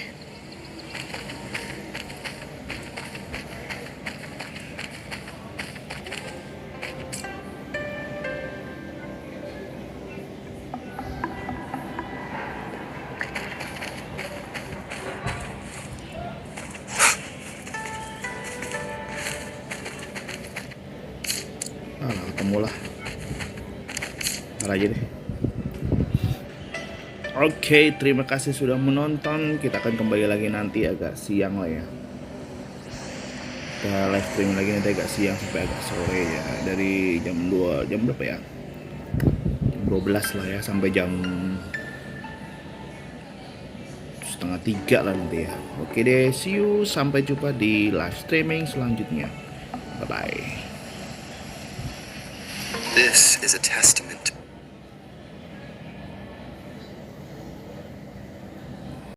Ketemu lah. Ntar aja deh. Oke, terima kasih sudah menonton. Kita akan kembali lagi nanti agak siang lah ya. Kita live stream lagi nanti agak siang sampai agak sore ya. Dari jam 2, jam berapa ya? Jam 12 lah ya, sampai jam setengah 3 lah nanti ya. Oke deh, see you. Sampai jumpa di live streaming selanjutnya. Bye-bye. This is a testament